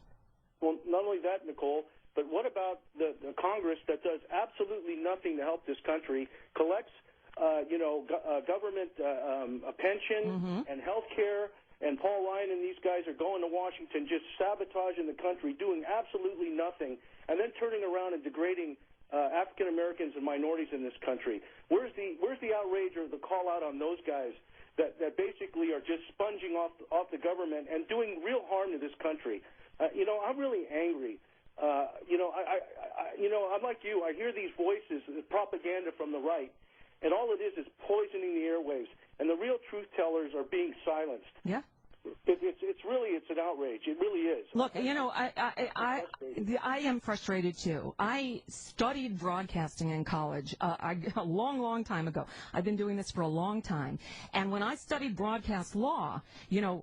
Well, not only that, Nicole, but what about the Congress that does absolutely nothing to help this country, collects government pension and health care, and Paul Ryan and these guys are going to Washington just sabotaging the country, doing absolutely nothing, and then turning around and degrading African Americans and minorities in this country. Where's the outrage or the call out on those guys that basically are just sponging off the government and doing real harm to this country? I'm really angry. I'm like you. I hear these voices, propaganda from the right. And all it is poisoning the airwaves, and the real truth tellers are being silenced. Yeah. It's an outrage. It really is. Look, I am frustrated too. I studied broadcasting in college a long time ago. I've been doing this for a long time. And when I studied broadcast law,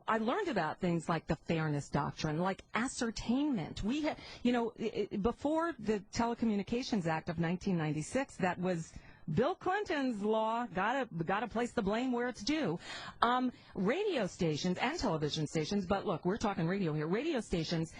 I learned about things like the fairness doctrine, like ascertainment. We had, before the Telecommunications Act of 1996, that was Bill Clinton's law, gotta place the blame where it's due. Radio stations and television stations, but look, we're talking radio here. Radio stations,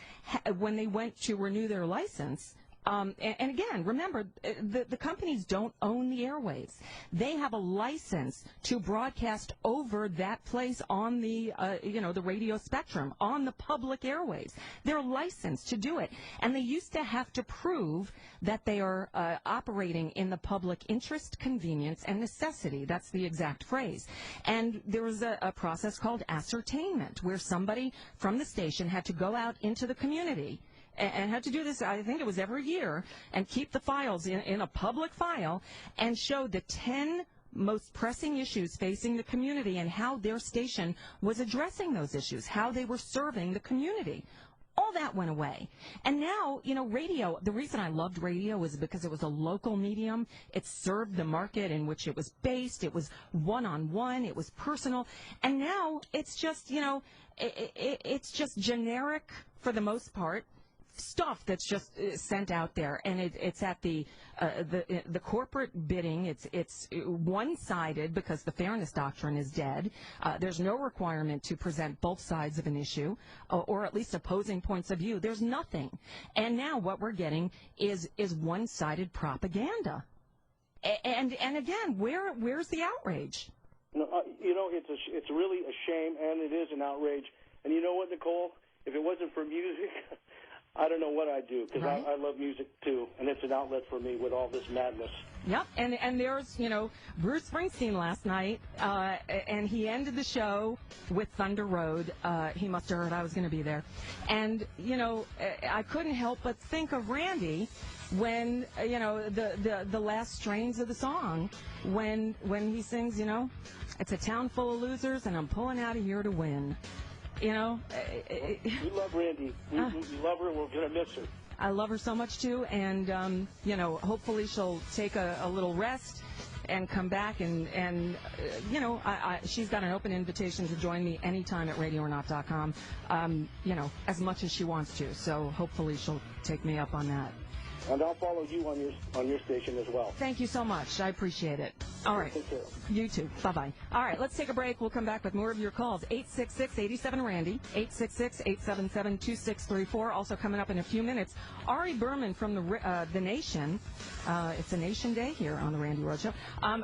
when they went to renew their license, and again, remember, the companies don't own the airwaves. They have a license to broadcast over that place on the, the radio spectrum, on the public airwaves. They're licensed to do it. And they used to have to prove that they are operating in the public interest, convenience, and necessity. That's the exact phrase. And there was a process called ascertainment, where somebody from the station had to go out into the community and had to do this, I think it was every year, and keep the files in a public file and show the 10 most pressing issues facing the community and how their station was addressing those issues, how they were serving the community. All that went away. And now, radio, the reason I loved radio is because it was a local medium. It served the market in which it was based. It was one-on-one. It was personal. And now it's just, it's just generic for the most part stuff that's just sent out there, and it's at the corporate bidding. It's one-sided because the fairness doctrine is dead. There's no requirement to present both sides of an issue, or at least opposing points of view. There's nothing, and now what we're getting is one-sided propaganda. And again, where's the outrage? It's really a shame, and it is an outrage. And you know what, Nicole? If it wasn't for music, I don't know what I'd do, because Right. I love music, too, and it's an outlet for me with all this madness. Yep, and there's, Bruce Springsteen last night, and he ended the show with Thunder Road. He must have heard I was going to be there. And, I couldn't help but think of Randy when, the last strains of the song, when he sings, it's a town full of losers, and I'm pulling out of here to win. We love Randy. We love her, and we're going to miss her. I love her so much, too, and, hopefully she'll take a little rest and come back, and she's got an open invitation to join me anytime at radioornot.com, as much as she wants to, so hopefully she'll take me up on that. And I'll follow you on your station as well. Thank you so much. I appreciate it. All right. Take care. You too. Bye-bye. All right, let's take a break. We'll come back with more of your calls. 866-87-RANDY, 866-877-2634. Also coming up in a few minutes, Ari Berman from the Nation. It's a Nation Day here on the Randi Rhodes Show,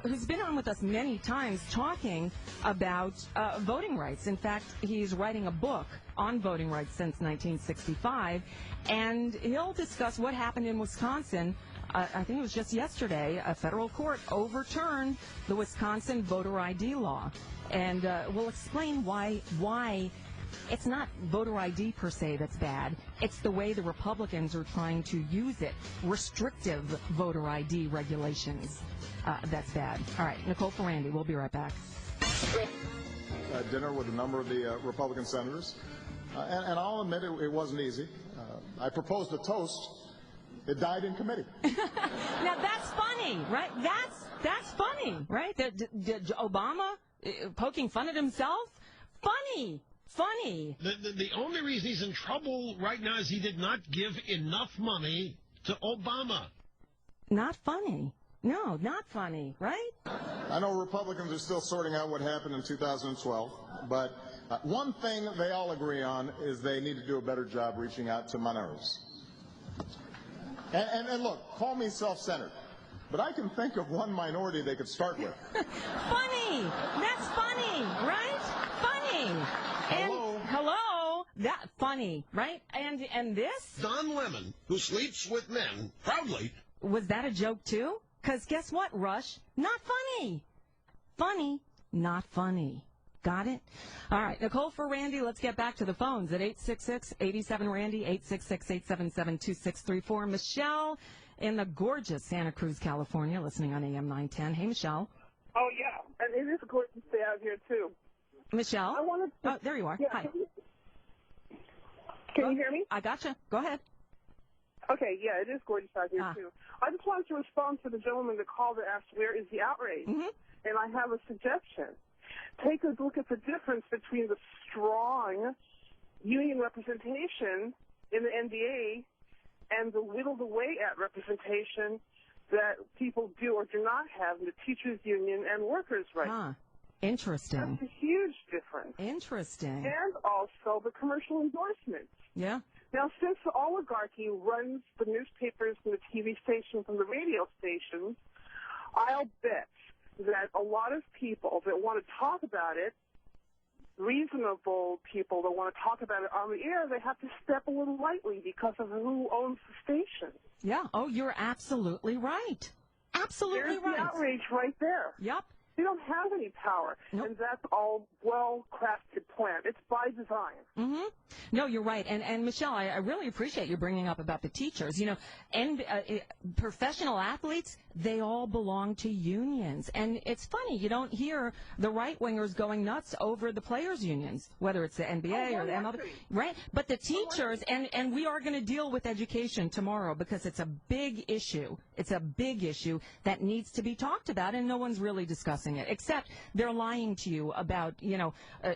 who's been on with us many times talking about voting rights. In fact, he's writing a book on voting rights since 1965, and he'll discuss what happened in Wisconsin. I think it was just yesterday, a federal court overturned the Wisconsin voter ID law, and we'll explain why it's not voter ID per se that's bad. It's the way the Republicans are trying to use it, restrictive voter ID regulations, that's bad. All right, Nicole for Randy. We'll be right back. Dinner with a number of the Republican senators, and I'll admit it wasn't easy. I proposed a toast. It died in committee. Now that's funny, right? That's funny, right? Did Obama poking fun at himself? Funny. The only reason he's in trouble right now is he did not give enough money to Obama. Not funny. No, not funny, right? I know Republicans are still sorting out what happened in 2012, but one thing they all agree on is they need to do a better job reaching out to minorities. And look, call me self-centered, but I can think of one minority they could start with. Funny! That's funny, right? Funny! Hello? That funny, right? And this? Don Lemon, who sleeps with men, proudly. Was that a joke, too? Because guess what, Rush? Not funny. Funny, not funny. Got it? All right, Nicole for Randy, let's get back to the phones at 866-87-RANDY, 866-877-2634. Michelle in the gorgeous Santa Cruz, California, listening on AM 910. Hey, Michelle. Oh, yeah, and it is gorgeous to stay out here, too. Michelle? Oh, there you are. Yeah, Hi. Can you hear me? I gotcha. Go ahead. Okay, yeah, it is gorgeous out here, too. I just wanted to respond to the gentleman that called and asked, where is the outrage? Mm-hmm. And I have a suggestion. Take a look at the difference between the strong union representation in the NBA and the whittled away at representation that people do or do not have in the teachers' union and workers' rights. Interesting. That's a huge difference. Interesting. And also the commercial endorsements. Yeah. Now, since the oligarchy runs the newspapers and the TV stations and the radio stations, I'll bet that a lot of people that want to talk about it, reasonable people that want to talk about it on the air, they have to step a little lightly because of who owns the station. Yeah. Oh, you're absolutely right. Absolutely There's right. The outrage right there. Yep. They don't have any power, and that's all well-crafted plan. It's by design. Mm-hmm. No, you're right. And Michelle, I really appreciate you bringing up about the teachers. And professional athletes, they all belong to unions. And it's funny, you don't hear the right-wingers going nuts over the players' unions, whether it's the NBA or the MLB. Right? But the teachers, and we are going to deal with education tomorrow because it's a big issue. It's a big issue that needs to be talked about, and no one's really discussing it, except they're lying to you about,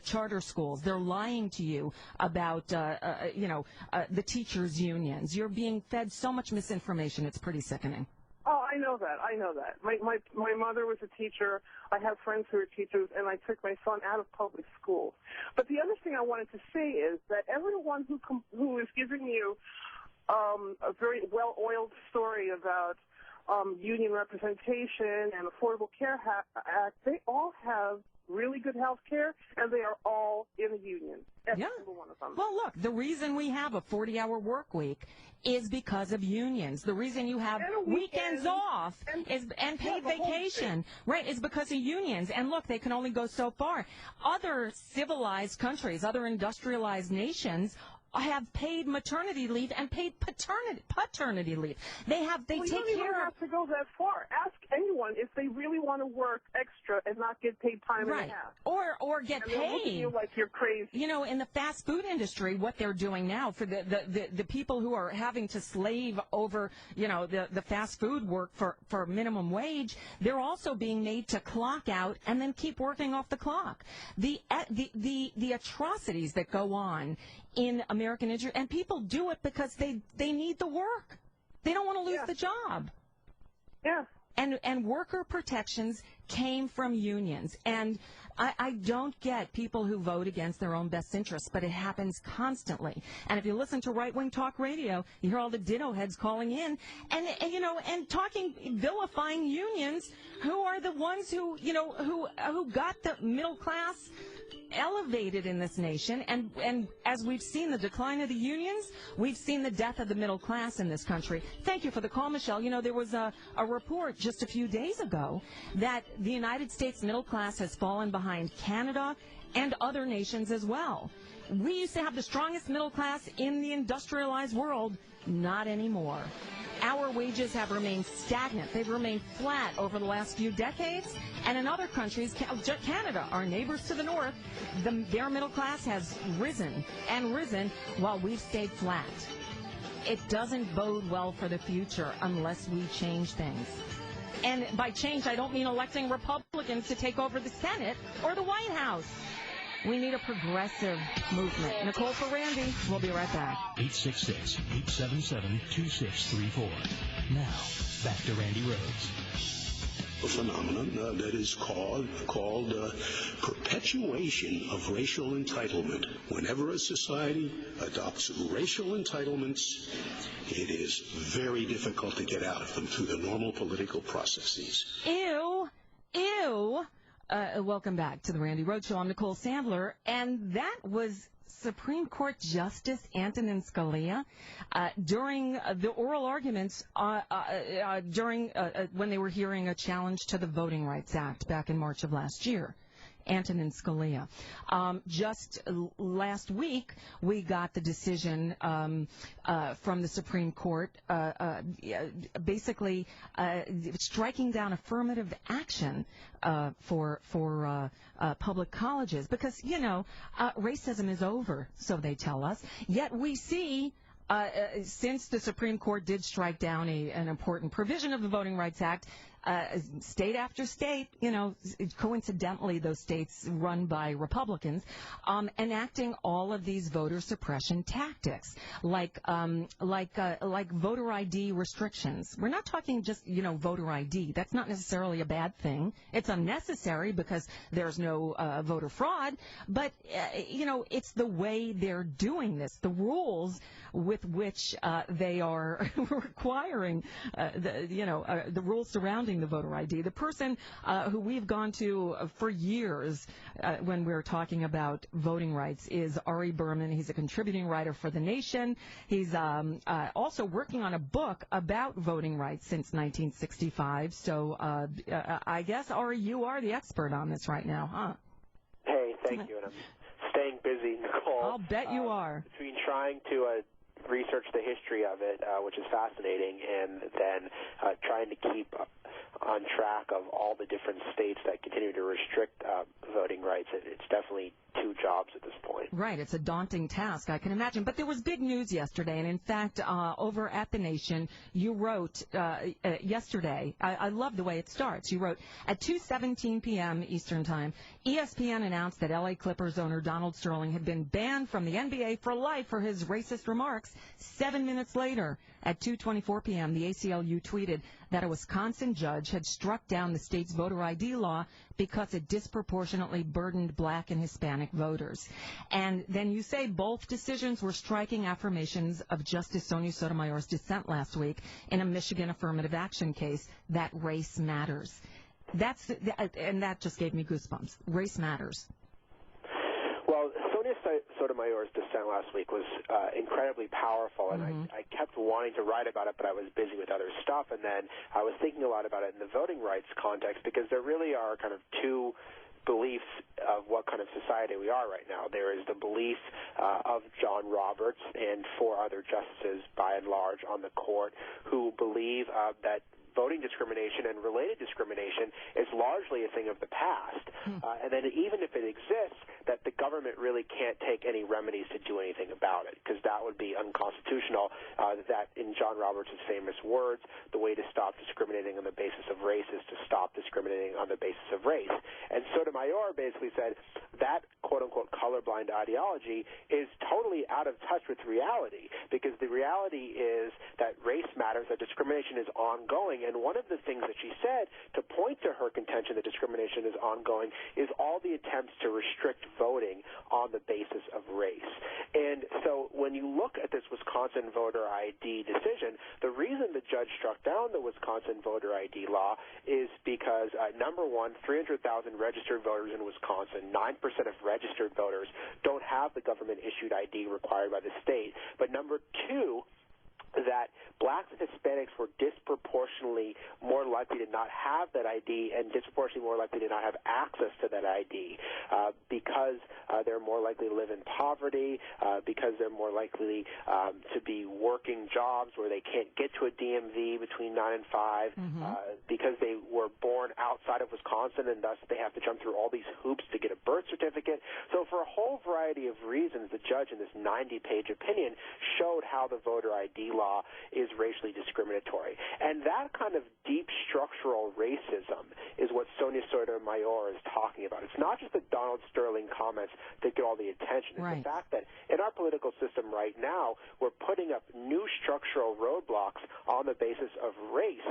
charter schools. They're lying to you about, the teachers' unions. You're being fed so much misinformation. It's pretty sickening. Oh, I know that. My mother was a teacher. I have friends who are teachers, and I took my son out of public school. But the other thing I wanted to say is that everyone who is giving you a very well-oiled story about union representation and Affordable Care Act, they all have really good health care, and they are all in a union. Every single one of them. Well, look, the reason we have a 40-hour work week is because of unions. The reason you have weekends off and paid vacation, right, is because of unions. And look, they can only go so far. Other civilized countries, other industrialized nations have paid maternity leave and paid paternity leave. They take you don't even have to go that far. Ask anyone if they really want to work extra and not get paid time and a half. Or get paid. They'll look at you like you're crazy. You know, in the fast food industry, what they're doing now for the people who are having to slave over, you know, the fast food work for minimum wage, they're also being made to clock out and then keep working off the clock. The atrocities that go on in American industry, and people do it because they need the work. They don't want to lose the job. Yeah. And worker protections came from unions. And I don't get people who vote against their own best interests, but it happens constantly. And if you listen to right-wing talk radio, you hear all the ditto heads calling in and talking, vilifying unions, who are the ones who got the middle class elevated in this nation, and as we've seen the decline of the unions, we've seen the death of the middle class in this country. Thank you for the call, Michelle. You know, there was a report just a few days ago that the United States middle class has fallen behind Canada and other nations as well. We used to have the strongest middle class in the industrialized world. Not anymore. Our wages have remained stagnant. They've remained flat over the last few decades. And in other countries, Canada, our neighbors to the north, their middle class has risen and risen while we've stayed flat. It doesn't bode well for the future unless we change things. And by change, I don't mean electing Republicans to take over the Senate or the White House. We need a progressive movement. Nicole for Randy. We'll be right back. 866-877-2634. Now, back to Randi Rhodes. A phenomenon that is called perpetuation of racial entitlement. Whenever a society adopts racial entitlements, it is very difficult to get out of them through the normal political processes. Ew. Welcome back to the Randi Rhodes Show. I'm Nicole Sandler, and that was Supreme Court Justice Antonin Scalia during the oral arguments when they were hearing a challenge to the Voting Rights Act back in March of last year. Antonin Scalia. Just last week, we got the decision from the Supreme Court basically striking down affirmative action for public colleges because, racism is over, so they tell us. Yet we see since the Supreme Court did strike down an important provision of the Voting Rights Act, state after state, coincidentally those states run by Republicans, enacting all of these voter suppression tactics, like voter ID restrictions. We're not talking just, voter ID. That's not necessarily a bad thing. It's unnecessary because there's no voter fraud, but, it's the way they're doing this, the rules with which they are requiring, the rules surrounding the voter ID. The person who we've gone to for years when we're talking about voting rights is Ari Berman. He's a contributing writer for The Nation. He's also working on a book about voting rights since 1965. So I guess, Ari, you are the expert on this right now, huh? Hey, thank you. And I'm staying busy, Nicole. I'll bet you are. Between trying to research the history of it, which is fascinating, and then trying to keep on track of all the different states that continue to restrict voting rights. It's definitely two jobs at this point. Right. It's a daunting task, I can imagine. But there was big news yesterday, and in fact, over at The Nation, you wrote yesterday, I love the way it starts. You wrote, at 2:17 p.m. Eastern Time, ESPN announced that L.A. Clippers owner Donald Sterling had been banned from the NBA for life for his racist remarks. 7 minutes later, at 2:24 p.m., the ACLU tweeted that a Wisconsin judge had struck down the state's voter ID law because it disproportionately burdened black and Hispanic voters. And then you say both decisions were striking affirmations of Justice Sonia Sotomayor's dissent last week in a Michigan affirmative action case that race matters. And that just gave me goosebumps. Race matters. Well, Sonia Sotomayor's dissent last week was incredibly powerful, and I kept wanting to write about it, but I was busy with other stuff. And then I was thinking a lot about it in the voting rights context, because there really are kind of two beliefs of what kind of society we are right now. There is the belief of John Roberts and 4 other justices, by and large, on the court, who believe that voting discrimination and related discrimination is largely a thing of the past. And then even if it exists, that the government really can't take any remedies to do anything about it, because that would be unconstitutional. That, in John Roberts' famous words, the way to stop discriminating on the basis of race is to stop discriminating on the basis of race. And Sotomayor basically said that quote-unquote colorblind ideology is totally out of touch with reality, because the reality is that race matters, that discrimination is ongoing. And one of the things that she said to point to her contention that discrimination is ongoing is all the attempts to restrict voting on the basis of race. And so when you look at this Wisconsin voter ID decision, the reason the judge struck down the Wisconsin voter ID law is because, number one, 300,000 registered voters in Wisconsin, 9% of registered voters don't have the government-issued ID required by the state. But number two, that blacks and Hispanics were disproportionately more likely to not have that ID and disproportionately more likely to not have access to that ID because they're more likely to live in poverty, because they're more likely to be working jobs where they can't get to a DMV between 9 and 5, because they were born outside of Wisconsin and thus they have to jump through all these hoops to get a birth certificate. So for a whole variety of reasons, the judge in this 90-page opinion showed how the voter ID law is racially discriminatory. And that kind of deep structural racism is what Sonia Sotomayor is talking about. It's not just the Donald Sterling comments that get all the attention. It's the fact that in our political system right now, we're putting up new structural roadblocks on the basis of race.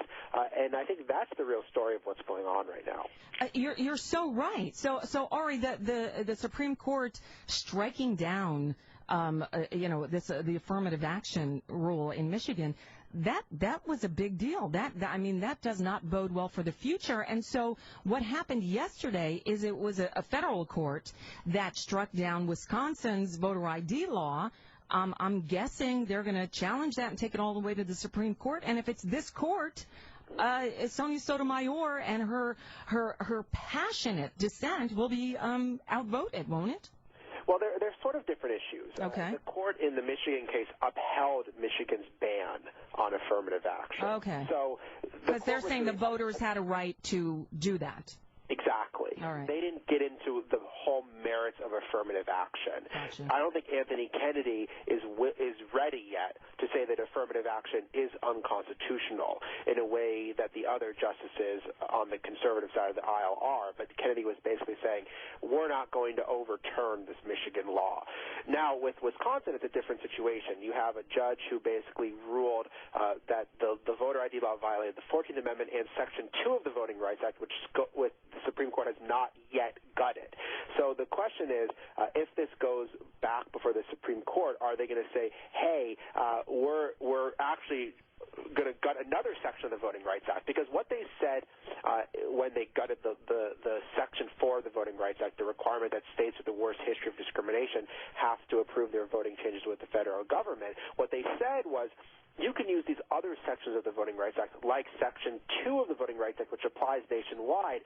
And I think that's the real story of what's going on right now. You're so right. So Ari, the Supreme Court striking down the affirmative action rule in Michigan, that was a big deal. That does not bode well for the future. And so what happened yesterday is it was a federal court that struck down Wisconsin's voter ID law. I'm guessing they're going to challenge that and take it all the way to the Supreme Court. And if it's this court, Sonia Sotomayor and her passionate dissent will be outvoted, won't it? Well, they're sort of different issues. Okay. The court in the Michigan case upheld Michigan's ban on affirmative action. Okay. So because they're saying the voters had a right to do that. Exactly. All right. They didn't get into the whole merits of affirmative action. Gotcha. I don't think Anthony Kennedy is ready yet to say that affirmative action is unconstitutional in a way that the other justices on the conservative side of the aisle are. But Kennedy was basically saying, we're not going to overturn this Michigan law. Now, with Wisconsin, it's a different situation. You have a judge who basically ruled that the voter ID law violated the 14th Amendment and Section 2 of the Voting Rights Act, which the Supreme Court has not yet gutted. So the question is, if this goes back before the Supreme Court, are they going to say, hey, we're actually going to gut another section of the Voting Rights Act? Because what they said when they gutted the Section 4 of the Voting Rights Act, the requirement that states with the worst history of discrimination have to approve their voting changes with the federal government, what they said was, you can use these other sections of the Voting Rights Act, like Section 2 of the Voting Rights Act, which applies nationwide,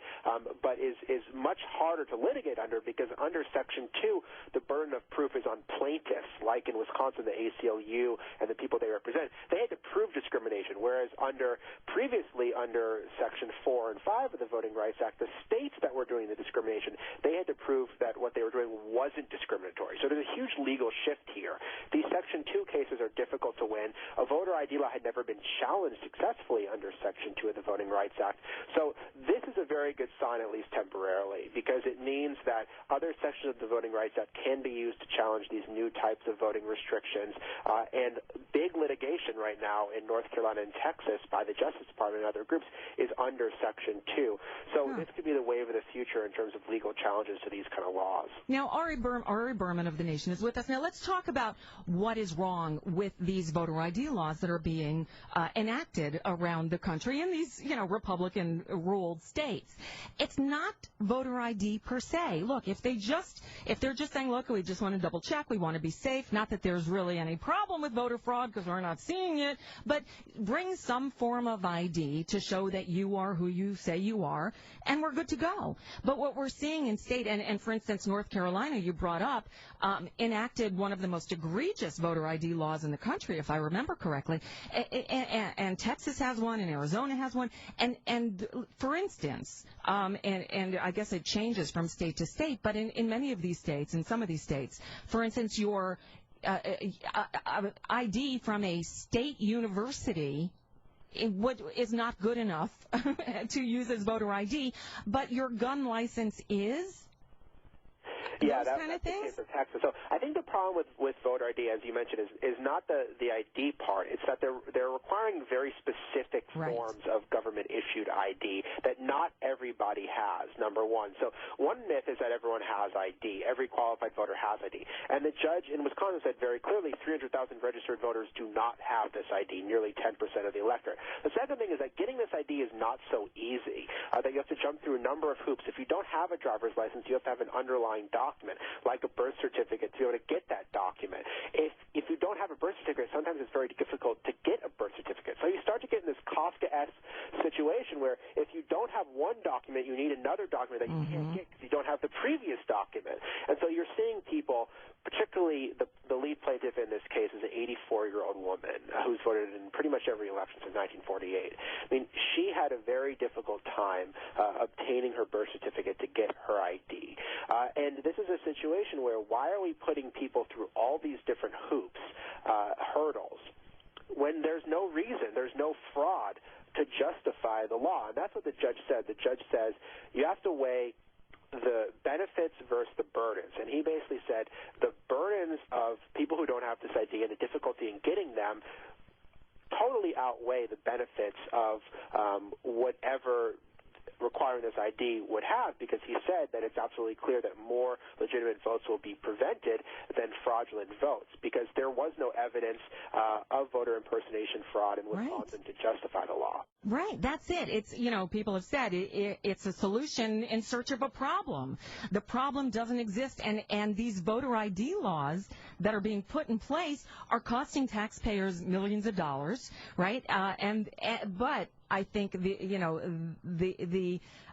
but is much harder to litigate under, because under Section 2, the burden of proof is on plaintiffs, like in Wisconsin, the ACLU and the people they represent. They had to prove discrimination, whereas previously under Section 4 and 5 of the Voting Rights Act, the states that were doing the discrimination, they had to prove that what they were doing wasn't discriminatory. So there's a huge legal shift here. These Section 2 cases are difficult to win. A voter ID law had never been challenged successfully under Section 2 of the Voting Rights Act. So this is a very good sign, at least temporarily, because it means that other sections of the Voting Rights Act can be used to challenge these new types of voting restrictions. And big litigation right now in North Carolina and Texas by the Justice Department and other groups is under Section 2. So this could be the wave of the future in terms of legal challenges to these kind of laws. Now, Ari Berman of The Nation is with us. Now, let's talk about what is wrong with these voter ID laws that are being enacted around the country in these, Republican-ruled states. It's not voter ID per se. Look, if they're just saying, look, we just want to double check, we want to be safe, not that there's really any problem with voter fraud because we're not seeing it, but bring some form of ID to show that you are who you say you are, and we're good to go. But what we're seeing in state, and for instance, North Carolina, you brought up, enacted one of the most egregious voter ID laws in the country, if I remember correctly, and Texas has one, and Arizona has one, and for instance, and I guess it changes from state to state, but in many of these states, in some of these states, for instance, your ID from a state university is not good enough to use as voter ID, but your gun license is? Yeah, that's the case for Texas. So I think the problem with voter ID, as you mentioned, is not the ID part. It's that they're requiring very specific forms of government-issued ID that not everybody has, number one. So one myth is that everyone has ID. Every qualified voter has ID. And the judge in Wisconsin said very clearly 300,000 registered voters do not have this ID, nearly 10% of the electorate. The second thing is that getting this ID is not so easy, that you have to jump through a number of hoops. If you don't have a driver's license, you have to have an underlying document, like a birth certificate, to be able to get that document. If you don't have a birth certificate, sometimes it's very difficult to get a birth certificate. So you start to get in this Kafka-esque situation where if you don't have one document, you need another document that you can't get because you don't have the previous document. And so you're seeing people, particularly the lead plaintiff in this case is an 84-year-old woman who's voted in pretty much every election since 1948. I mean, she had a very difficult time obtaining her birth certificate to get her ID. And this is a situation where why are we putting people through all these different hoops, hurdles, when there's no reason, there's no fraud to justify the law? And that's what the judge said. The judge says you have to weigh the benefits versus the burdens. And he basically said the burdens of people who don't have this ID and the difficulty in getting them totally outweigh the benefits of whatever requiring this ID would have, because he said that it's absolutely clear that more legitimate votes will be prevented than fraudulent votes, because there was no evidence of voter impersonation fraud in Wisconsin to justify the law. Right, that's it. It's, people have said it's a solution in search of a problem. The problem doesn't exist, and these voter ID laws that are being put in place are costing taxpayers millions of dollars, right? But I think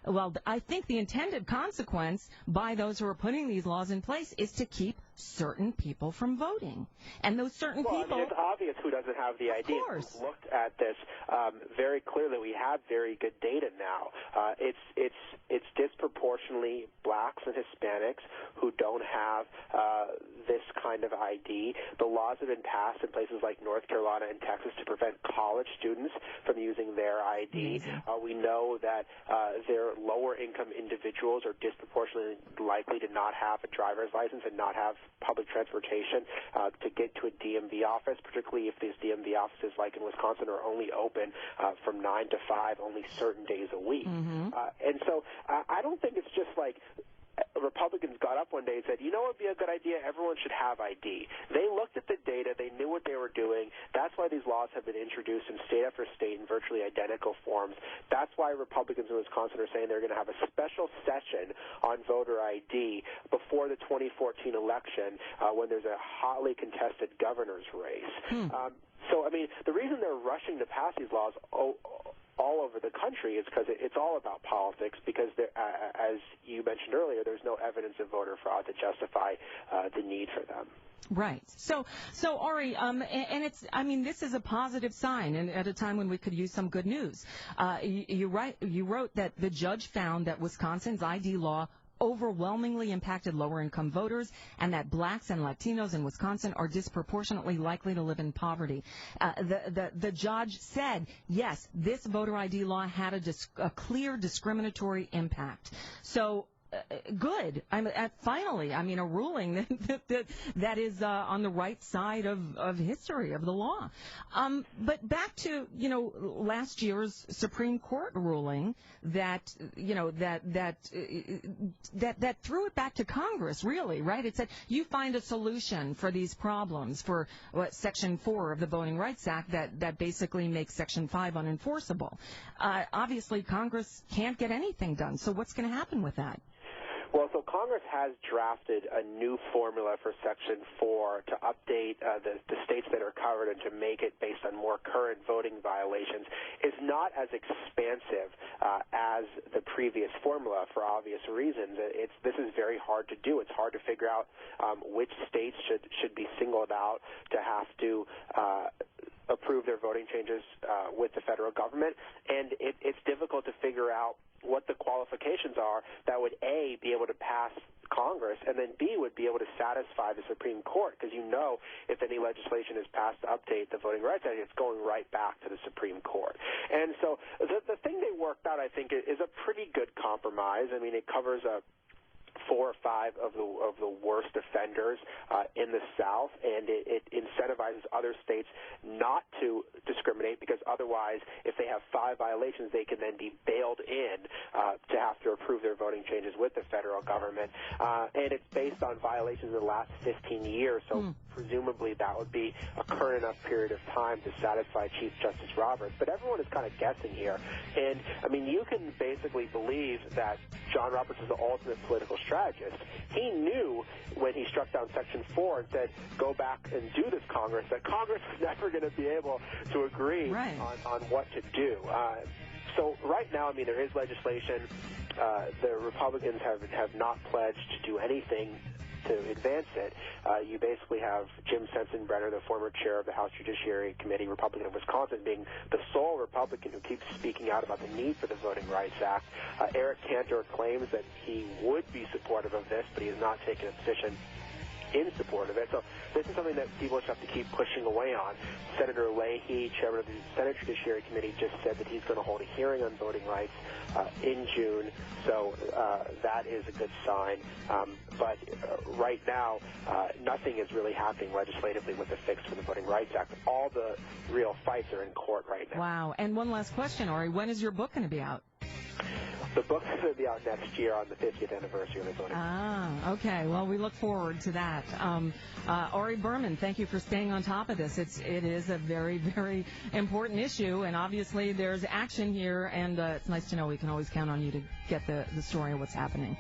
I think the intended consequence by those who are putting these laws in place is to keep certain people from voting, and those certain people. I mean, it's obvious who doesn't have the ID. We've looked at this very clearly. We have very good data now. It's disproportionately blacks and Hispanics who don't have this kind of ID. The laws have been passed in places like North Carolina and Texas to prevent college students from using their ID. We know that their lower-income individuals are disproportionately likely to not have a driver's license and not have public transportation to get to a DMV office, particularly if these DMV offices, like in Wisconsin, are only open from 9 to 5, only certain days a week. And so I don't think it's just like Republicans got up one day and said, you know what would be a good idea? Everyone should have ID. They looked at the data. They knew what they were doing. That's why these laws have been introduced in state after state in virtually identical forms. That's why Republicans in Wisconsin are saying they're going to have a special session on voter ID before the 2014 election when there's a hotly contested governor's race. So, I mean, the reason they're rushing to pass these laws all over the country is because it's all about politics, because as you mentioned earlier, there's no evidence of voter fraud to justify the need for them. Right. So Ari, and it's, I mean, this is a positive sign, and at a time when we could use some good news. You wrote that the judge found that Wisconsin's ID law overwhelmingly impacted lower-income voters, and that blacks and Latinos in Wisconsin are disproportionately likely to live in poverty. The judge said, yes, this voter ID law had a clear discriminatory impact. So good. Finally, a ruling that is on the right side of history, of the law. But back to, last year's Supreme Court ruling that threw it back to Congress, really, right? It said, you find a solution for these problems for Section 4 of the Voting Rights Act that basically makes Section 5 unenforceable. Obviously, Congress can't get anything done. So what's going to happen with that? Well, so Congress has drafted a new formula for Section 4 to update the states that are covered and to make it based on more current voting violations. It's not as expansive as the previous formula for obvious reasons. This is very hard to do. It's hard to figure out which states should be singled out to have to approve their voting changes with the federal government, and it's difficult to figure out what the qualifications are that would, A, be able to pass Congress, and then B, would be able to satisfy the Supreme Court, because if any legislation is passed to update the Voting Rights Act, it's going right back to the Supreme Court. And so the thing they worked out, I think, is a pretty good compromise. It covers 4 or 5 of the worst offenders in the South, and it incentivizes other states not to discriminate, because otherwise, if they have 5 violations, they can then be bailed in to have to approve their voting changes with the federal government. And it's based on violations in the last 15 years, so presumably that would be a current enough period of time to satisfy Chief Justice Roberts. But everyone is kind of guessing here. And, you can basically believe that John Roberts is the ultimate political strategist. He knew when he struck down Section 4 and said, go back and do this, Congress, that Congress was never going to be able to agree on what to do. So right now, there is legislation. The Republicans have not pledged to do anything to advance it. You basically have Jim Sensenbrenner, the former chair of the House Judiciary Committee, Republican of Wisconsin, being the sole Republican who keeps speaking out about the need for the Voting Rights Act. Eric Cantor claims that he would be supportive of this, but he has not taken a position in support of it. So this is something that people just have to keep pushing away on. Senator Leahy, chairman of the Senate Judiciary Committee, just said that he's going to hold a hearing on voting rights in June. So that is a good sign. But right now, nothing is really happening legislatively with the fix for the Voting Rights Act. All the real fights are in court right now. Wow. And one last question, Ari. When is your book going to be out? The book is going to be out next year on the 50th anniversary of the voting. Okay. Well, we look forward to that. Ari Berman, thank you for staying on top of this. It is a very, very important issue, and obviously there's action here, and it's nice to know we can always count on you to get the story of what's happening.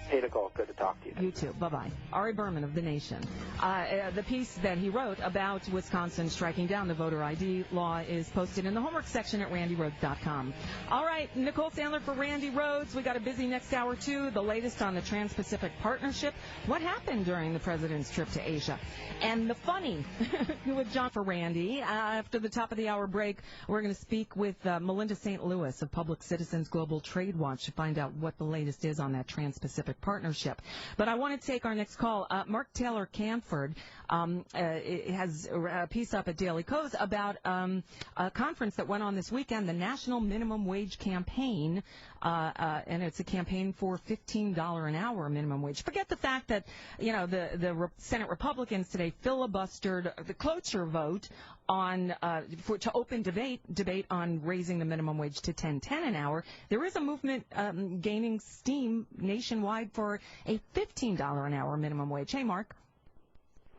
Hey, Nicole. Good to talk to you. You too. Bye-bye. Ari Berman of The Nation. The piece that he wrote about Wisconsin striking down the voter ID law is posted in the homework section at randyrhodes.com. All right, Nicole Sandler for Randi Rhodes. We got a busy next hour, too. The latest on the Trans-Pacific Partnership. What happened during the president's trip to Asia? And the funny with John for Randi. After the top of the hour break, we're going to speak with Melinda St. Louis of Public Citizens Global Trade Watch to find out what the latest is on that Trans-Pacific Partnership. But I want to take our next call. Mark Taylor Camford has a piece up at Daily Kos about a conference that went on this weekend, the National Minimum Wage Campaign, and it's a campaign for $15 an hour minimum wage. Forget the fact that, the Senate Republicans today filibustered the cloture vote on to open debate on raising the minimum wage to $10.10 an hour. There is a movement gaining steam nationwide for a $15 an hour minimum wage. Hey, Mark.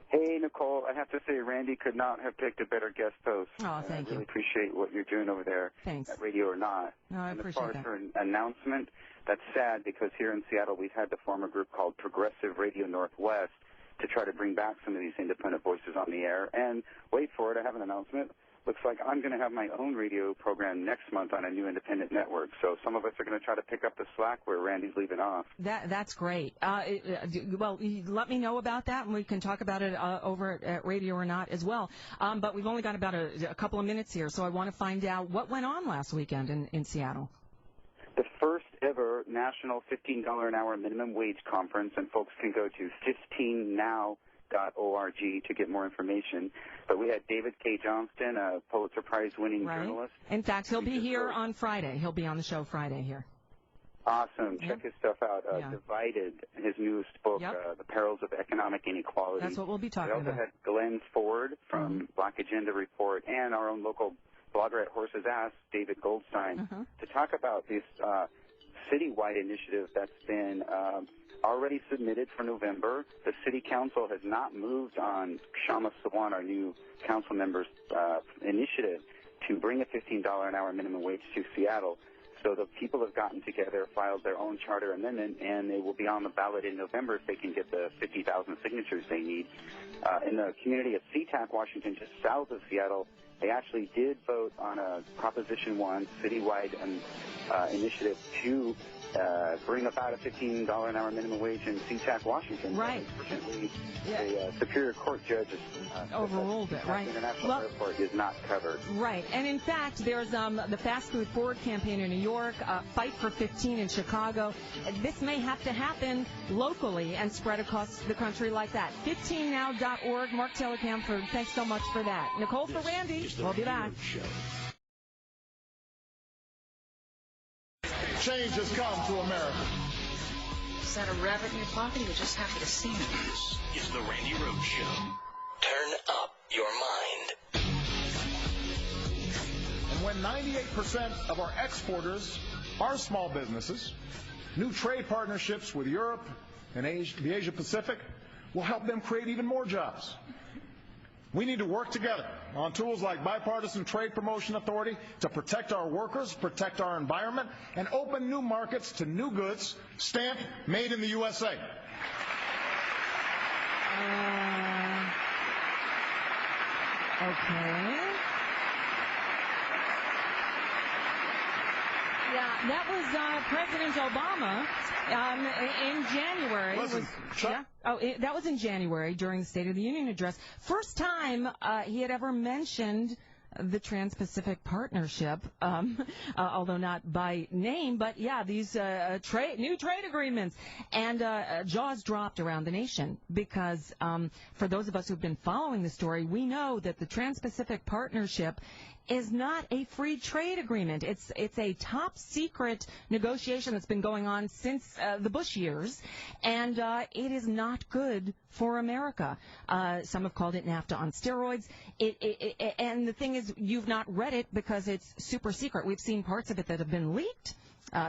Hey, Nicole. I have to say, Randi could not have picked a better guest host. Oh, thank you. I really appreciate what you're doing over there. Thanks. At Radio or Not. No, I appreciate that. And as far as her announcement, that's sad because here in Seattle we've had to form a group called Progressive Radio Northwest to try to bring back some of these independent voices on the air. And wait for it, I have an announcement. Looks like I'm going to have my own radio program next month on a new independent network. So some of us are going to try to pick up the slack where Randi's leaving off. That's great. Well, let me know about that, and we can talk about it over at Radio or Not as well. But we've only got about a couple of minutes here, so I want to find out what went on last weekend in Seattle. the first ever national $15 an hour minimum wage conference, and folks can go to 15now.org to get more information. But we had David K. Johnston, a Pulitzer Prize-winning journalist. In fact, he'll be here on Friday. He'll be on the show Friday here. Awesome. Check his stuff out. Divided, his newest book, The Perils of Economic Inequality. That's what we'll be talking about. We also had Glenn Ford from Black Agenda Report and our own local blogger at Horse's Ass, David Goldstein, to talk about this citywide initiative that's been already submitted for November. The City Council has not moved on Kshama Sawant, our new council member's initiative to bring a $15 an hour minimum wage to Seattle. So the people have gotten together, filed their own charter amendment, and they will be on the ballot in November if they can get the 50,000 signatures they need. In the community of SeaTac, Washington, just south of Seattle, they actually did vote on a Proposition 1 citywide initiative to bring about a $15 an hour minimum wage in SeaTac, Washington. Right. Unfortunately, a Superior Court judge overruled it. Right. International Airport is not covered. Right. And in fact, there's the Fast Food Forward campaign in New York, Fight for 15 in Chicago. This may have to happen locally and spread across the country like that. 15now.org. Mark Taylor Camford, thanks so much for that. Nicole for Randy. We'll be back. Change has come to America. Is that a rabbit in your pocket? You just happy to see me. This is the Randi Rhodes Show. Turn up your mind. And when 98% of our exporters are small businesses, new trade partnerships with Europe and the Asia Pacific will help them create even more jobs. We need to work together on tools like Bipartisan Trade Promotion Authority to protect our workers, protect our environment, and open new markets to new goods stamped made in the USA. Okay. Yeah, that was President Obama in January. That was in January during the State of the Union address. First time he had ever mentioned the Trans-Pacific Partnership, although not by name, but yeah, these new trade agreements. And jaws dropped around the nation because for those of us who've been following the story, we know that the Trans-Pacific Partnership is not a free trade agreement. It's a top secret negotiation that's been going on since the Bush years, and it is not good for America. Some have called it NAFTA on steroids. And the thing is, you've not read it because it's super secret. We've seen parts of it that have been leaked.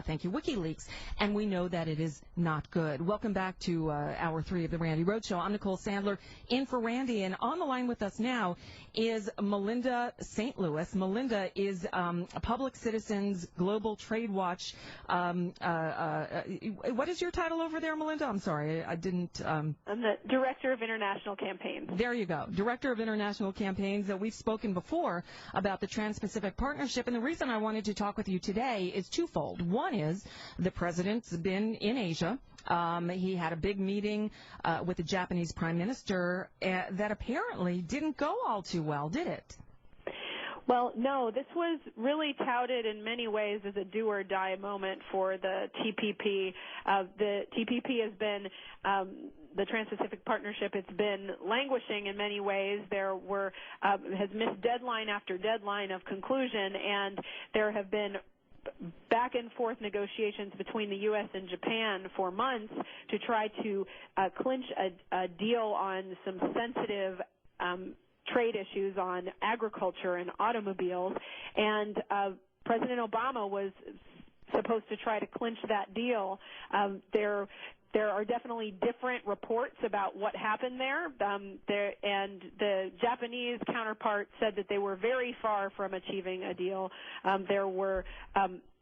Thank you, WikiLeaks. And we know that it is not good. Welcome back to Hour 3 of the Randi Rhodes Show. I'm Nicole Sandler, in for Randy. And on the line with us now is Melinda St. Louis. Melinda is a Public Citizens Global Trade Watch. What is your title over there, Melinda? I'm sorry, I didn't... I'm the Director of International Campaigns. There you go. Director of International Campaigns. We've spoken before about the Trans-Pacific Partnership. And the reason I wanted to talk with you today is twofold. One is the president's been in Asia. He had a big meeting with the Japanese Prime Minister that apparently didn't go all too well, did it? Well, no, this was really touted in many ways as a do-or-die moment for the TPP. The TPP has been the Trans-Pacific Partnership. It's been languishing in many ways. There has missed deadline after deadline of conclusion, and there have been back and forth negotiations between the U.S. and Japan for months to try to clinch a deal on some sensitive trade issues on agriculture and automobiles. And President Obama was supposed to try to clinch that deal. There are definitely different reports about what happened there, and the Japanese counterpart said that they were very far from achieving a deal.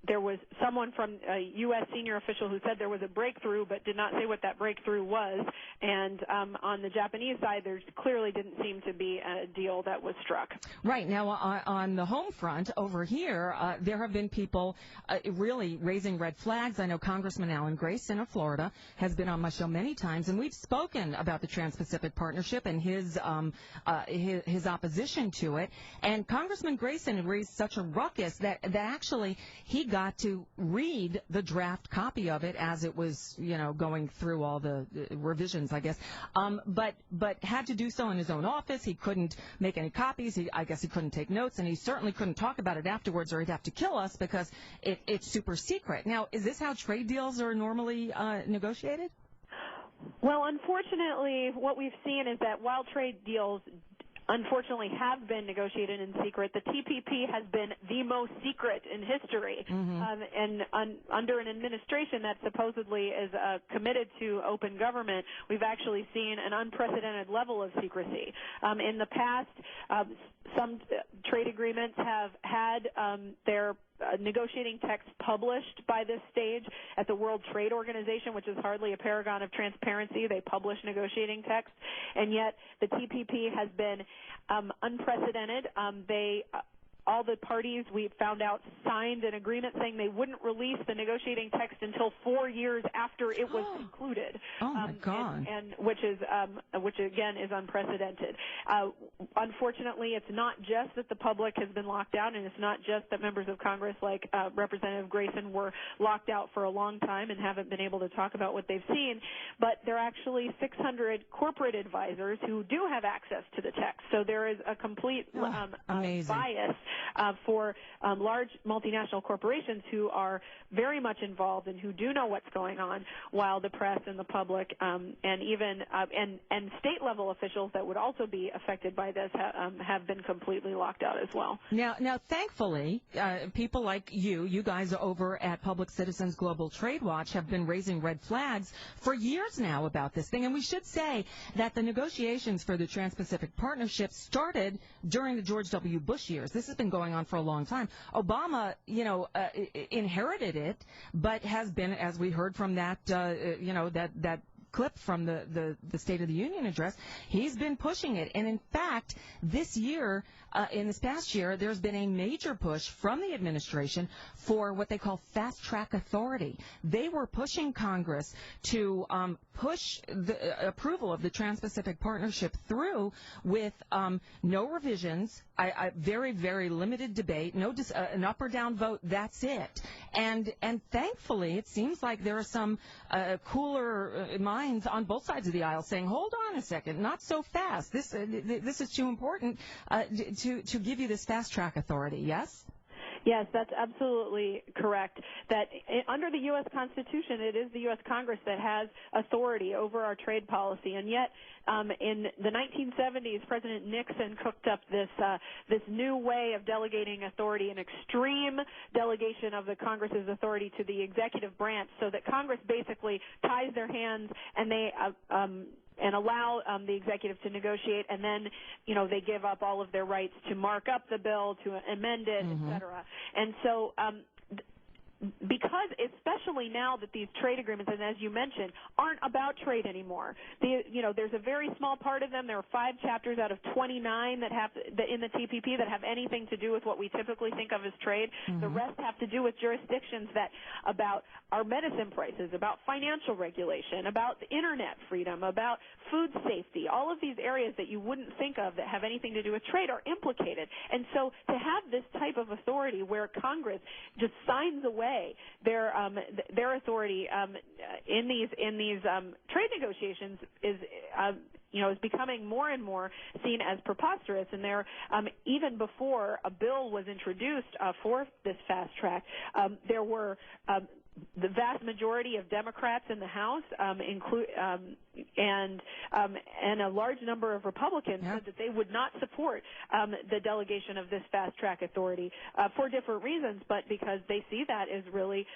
There was someone from a U.S. senior official who said there was a breakthrough but did not say what that breakthrough was. And on the Japanese side, there clearly didn't seem to be a deal that was struck. Right. Now, on the home front over here, there have been people really raising red flags. I know Congressman Alan Grayson of Florida has been on my show many times, and we've spoken about the Trans-Pacific Partnership and his opposition to it. And Congressman Grayson raised such a ruckus that actually he got to read the draft copy of it as it was, going through all the revisions, I guess. But had to do so in his own office. He couldn't make any copies. I guess he couldn't take notes, and he certainly couldn't talk about it afterwards, or he'd have to kill us because it's super secret. Now, is this how trade deals are normally negotiated? Well, unfortunately, what we've seen is that while trade deals unfortunately have been negotiated in secret, the TPP has been the most secret in history. Under an administration that supposedly is committed to open government, we've actually seen an unprecedented level of secrecy. In the past, some trade agreements have had their negotiating text published by this stage at the World Trade Organization, which is hardly a paragon of transparency. They publish negotiating text, and yet the TPP has been unprecedented. All the parties, we found out, signed an agreement saying they wouldn't release the negotiating text until 4 years after it was concluded. Oh my God! And which again is unprecedented. Unfortunately, it's not just that the public has been locked out, and it's not just that members of Congress like Representative Grayson were locked out for a long time and haven't been able to talk about what they've seen, but there are actually 600 corporate advisors who do have access to the text. So there is a complete bias for large multinational corporations who are very much involved and who do know what's going on, while the press and the public and even and state level officials that would also be affected by this have been completely locked out as well. Now, thankfully, people like you guys over at Public Citizens Global Trade Watch have been raising red flags for years now about this thing, and we should say that the negotiations for the Trans-Pacific Partnership started during the George W. Bush years. This has been going on for a long time. Obama, inherited it, but has been, as we heard from that, that clip from the State of the Union address, he's been pushing it. And in fact, this year, in this past year, there's been a major push from the administration for what they call fast-track authority. They were pushing Congress to push the approval of the Trans-Pacific Partnership through with no revisions, very, very limited debate, an up or down vote, that's it. And thankfully, it seems like there are some cooler minds on both sides of the aisle saying, hold on a second, not so fast. This is too important to give you this fast-track authority, yes? Yes, that's absolutely correct. That under the U.S. Constitution, it is the U.S. Congress that has authority over our trade policy, and yet in the 1970s, President Nixon cooked up this new way of delegating authority, an extreme delegation of the Congress's authority to the executive branch, so that Congress basically ties their hands and they and allow the executive to negotiate, and then, they give up all of their rights to mark up the bill, to amend it, et cetera. And so because especially now that these trade agreements, and as you mentioned, aren't about trade anymore. There's a very small part of them. There are 5 chapters out of 29 that have in the TPP that have anything to do with what we typically think of as trade. The rest have to do with jurisdictions about our medicine prices, about financial regulation, about the internet freedom, about food safety. All of these areas that you wouldn't think of that have anything to do with trade are implicated. And so to have this type of authority where Congress just signs away their authority in these trade negotiations is becoming more and more seen as preposterous. And even before a bill was introduced for this fast track, there were the vast majority of Democrats in the House, and a large number of Republicans said that they would not support the delegation of this fast-track authority for different reasons, but because they see that as really,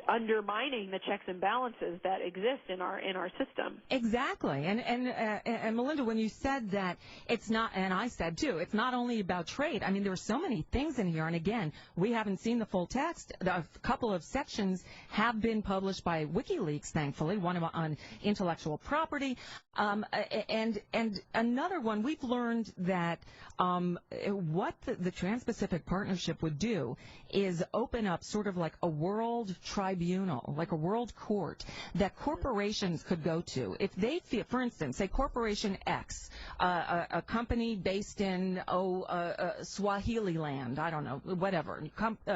undermining the checks and balances that exist in our system. Exactly, and Melinda, when you said that it's not, and I said too, it's not only about trade. I mean, there are so many things in here, and again, we haven't seen the full text. A couple couple of sections have been published by WikiLeaks, thankfully, one on intellectual property, and another one, we've learned that what the Trans-Pacific Partnership would do is open up sort of like a world tribunal, like a world court that corporations could go to. If they feel, for instance, say Corporation X, a company based in Swahili land, I don't know, whatever,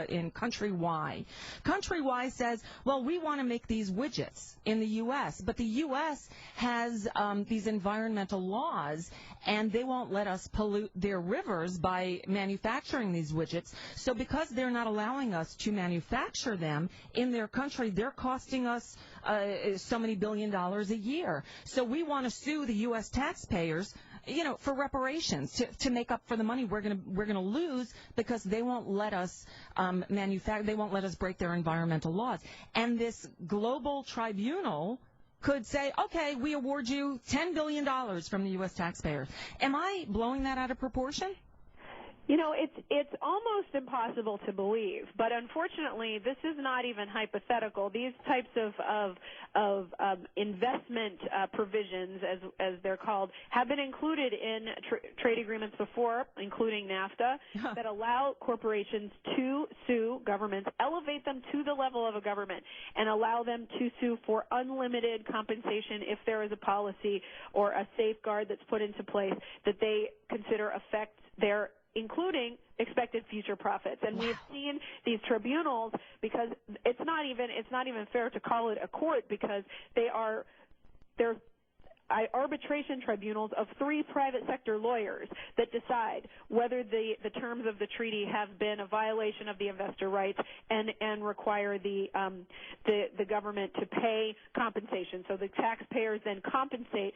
in country Y. Country Y says, well, we want to make these widgets in the U.S., but the U.S. has these environmental laws, and they won't let us pollute their rivers by manufacturing these widgets. So because they're not allowing us to manufacture them in their country, they're costing us so many $1 billion a year. So we want to sue the U.S. taxpayers, for reparations to make up for the money we're gonna lose because they won't let us manufacture. They won't let us break their environmental laws. And this global tribunal could say, okay, we award you $10 billion from the U.S. taxpayers. Am I blowing that out of proportion? It's almost impossible to believe, but unfortunately, this is not even hypothetical. These types of investment provisions, as they're called, have been included in trade agreements before, including NAFTA, that allow corporations to sue governments, elevate them to the level of a government, and allow them to sue for unlimited compensation if there is a policy or a safeguard that's put into place that they consider affects their, including expected future profits. And we've seen these tribunals, because it's not even fair to call it a court, because they're arbitration tribunals of 3 private sector lawyers that decide whether the terms of the treaty have been a violation of the investor rights and require the government to pay compensation. So the taxpayers then compensate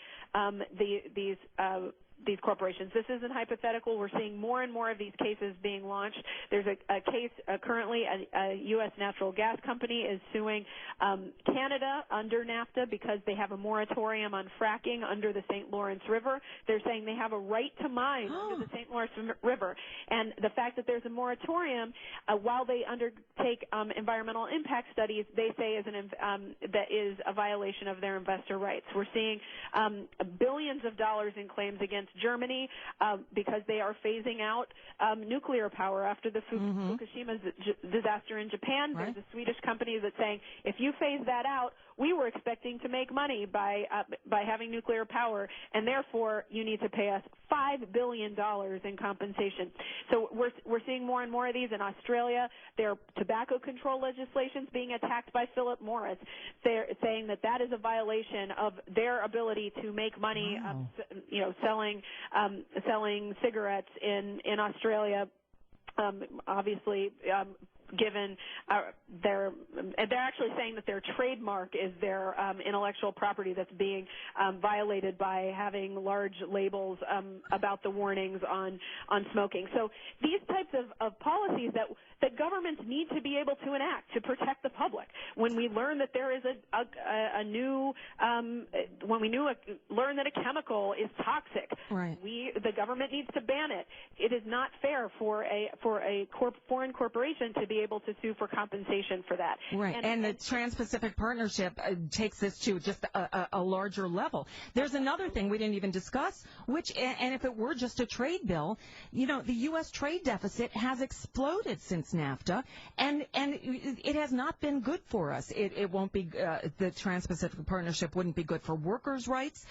these corporations. This isn't hypothetical. We're seeing more and more of these cases being launched. There's a case currently, a U.S. natural gas company is suing Canada under NAFTA because they have a moratorium on fracking under the St. Lawrence River. They're saying they have a right to mine under the St. Lawrence River. And the fact that there's a moratorium, while they undertake environmental impact studies, they say that is a violation of their investor rights. We're seeing billions of dollars in claims against Germany because they are phasing out nuclear power after the Fukushima disaster in Japan. There's a Swedish company that's saying, if you phase that out, we were expecting to make money by having nuclear power, and therefore you need to pay us $5 billion in compensation. So we're seeing more and more of these in Australia. There are tobacco control legislations being attacked by Philip Morris. They're saying that is a violation of their ability to make money, selling cigarettes in Australia. Obviously, given they're actually saying that their trademark is their intellectual property that's being violated by having large labels about the warnings on smoking. So these types of policies that governments need to be able to enact to protect the public. When we learn that there is learn that a chemical is toxic, the government needs to ban it. It is not fair for a foreign corporation to be able to sue for compensation for that. Right, and the Trans-Pacific Partnership takes this to just a larger level. There's another thing we didn't even discuss, and if it were just a trade bill, the U.S. trade deficit has exploded since NAFTA, and it has not been good for us. It won't be, the Trans-Pacific Partnership wouldn't be good for workers' rights.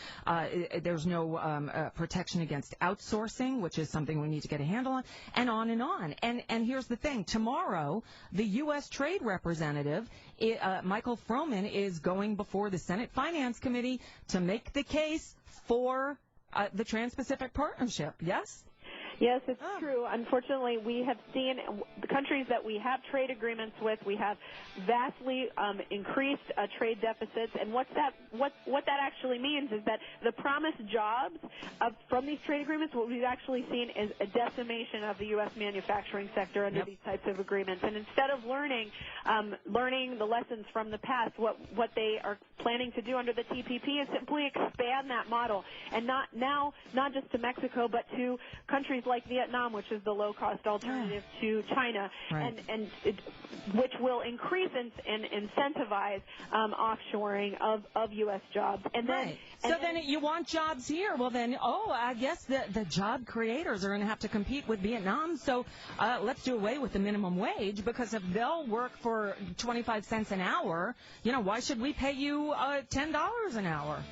There's no protection against outsourcing, which is something we need to get a handle on, and on and on. And here's the thing. Tomorrow, the U.S. Trade Representative, Michael Froman, is going before the Senate Finance Committee to make the case for the Trans-Pacific Partnership. Yes? Yes, it's true. Unfortunately, we have seen the countries that we have trade agreements with, we have vastly increased trade deficits. And what that actually means is that the promised jobs from these trade agreements, what we've actually seen is a decimation of the U.S. manufacturing sector under these types of agreements. And instead of learning the lessons from the past, what they are planning to do under the TPP is simply expand that model, and not just to Mexico, but to countries like Vietnam, which is the low-cost alternative to China, and which will increase and incentivize offshoring of U.S. jobs. And then, then you want jobs here. Well, then, I guess the job creators are going to have to compete with Vietnam. So let's do away with the minimum wage, because if they'll work for 25 cents an hour, why should we pay you $10 an hour?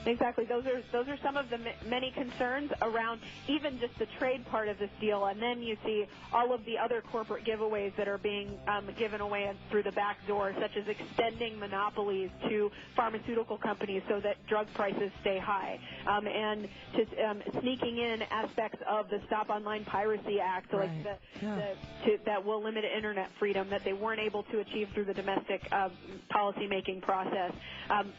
Exactly. Those are some of the many concerns around even just the trade part of this deal, and then you see all of the other corporate giveaways that are being given away through the back door, such as extending monopolies to pharmaceutical companies so that drug prices stay high, and sneaking in aspects of the Stop Online Piracy Act, like that will limit internet freedom that they weren't able to achieve through the domestic policy-making process.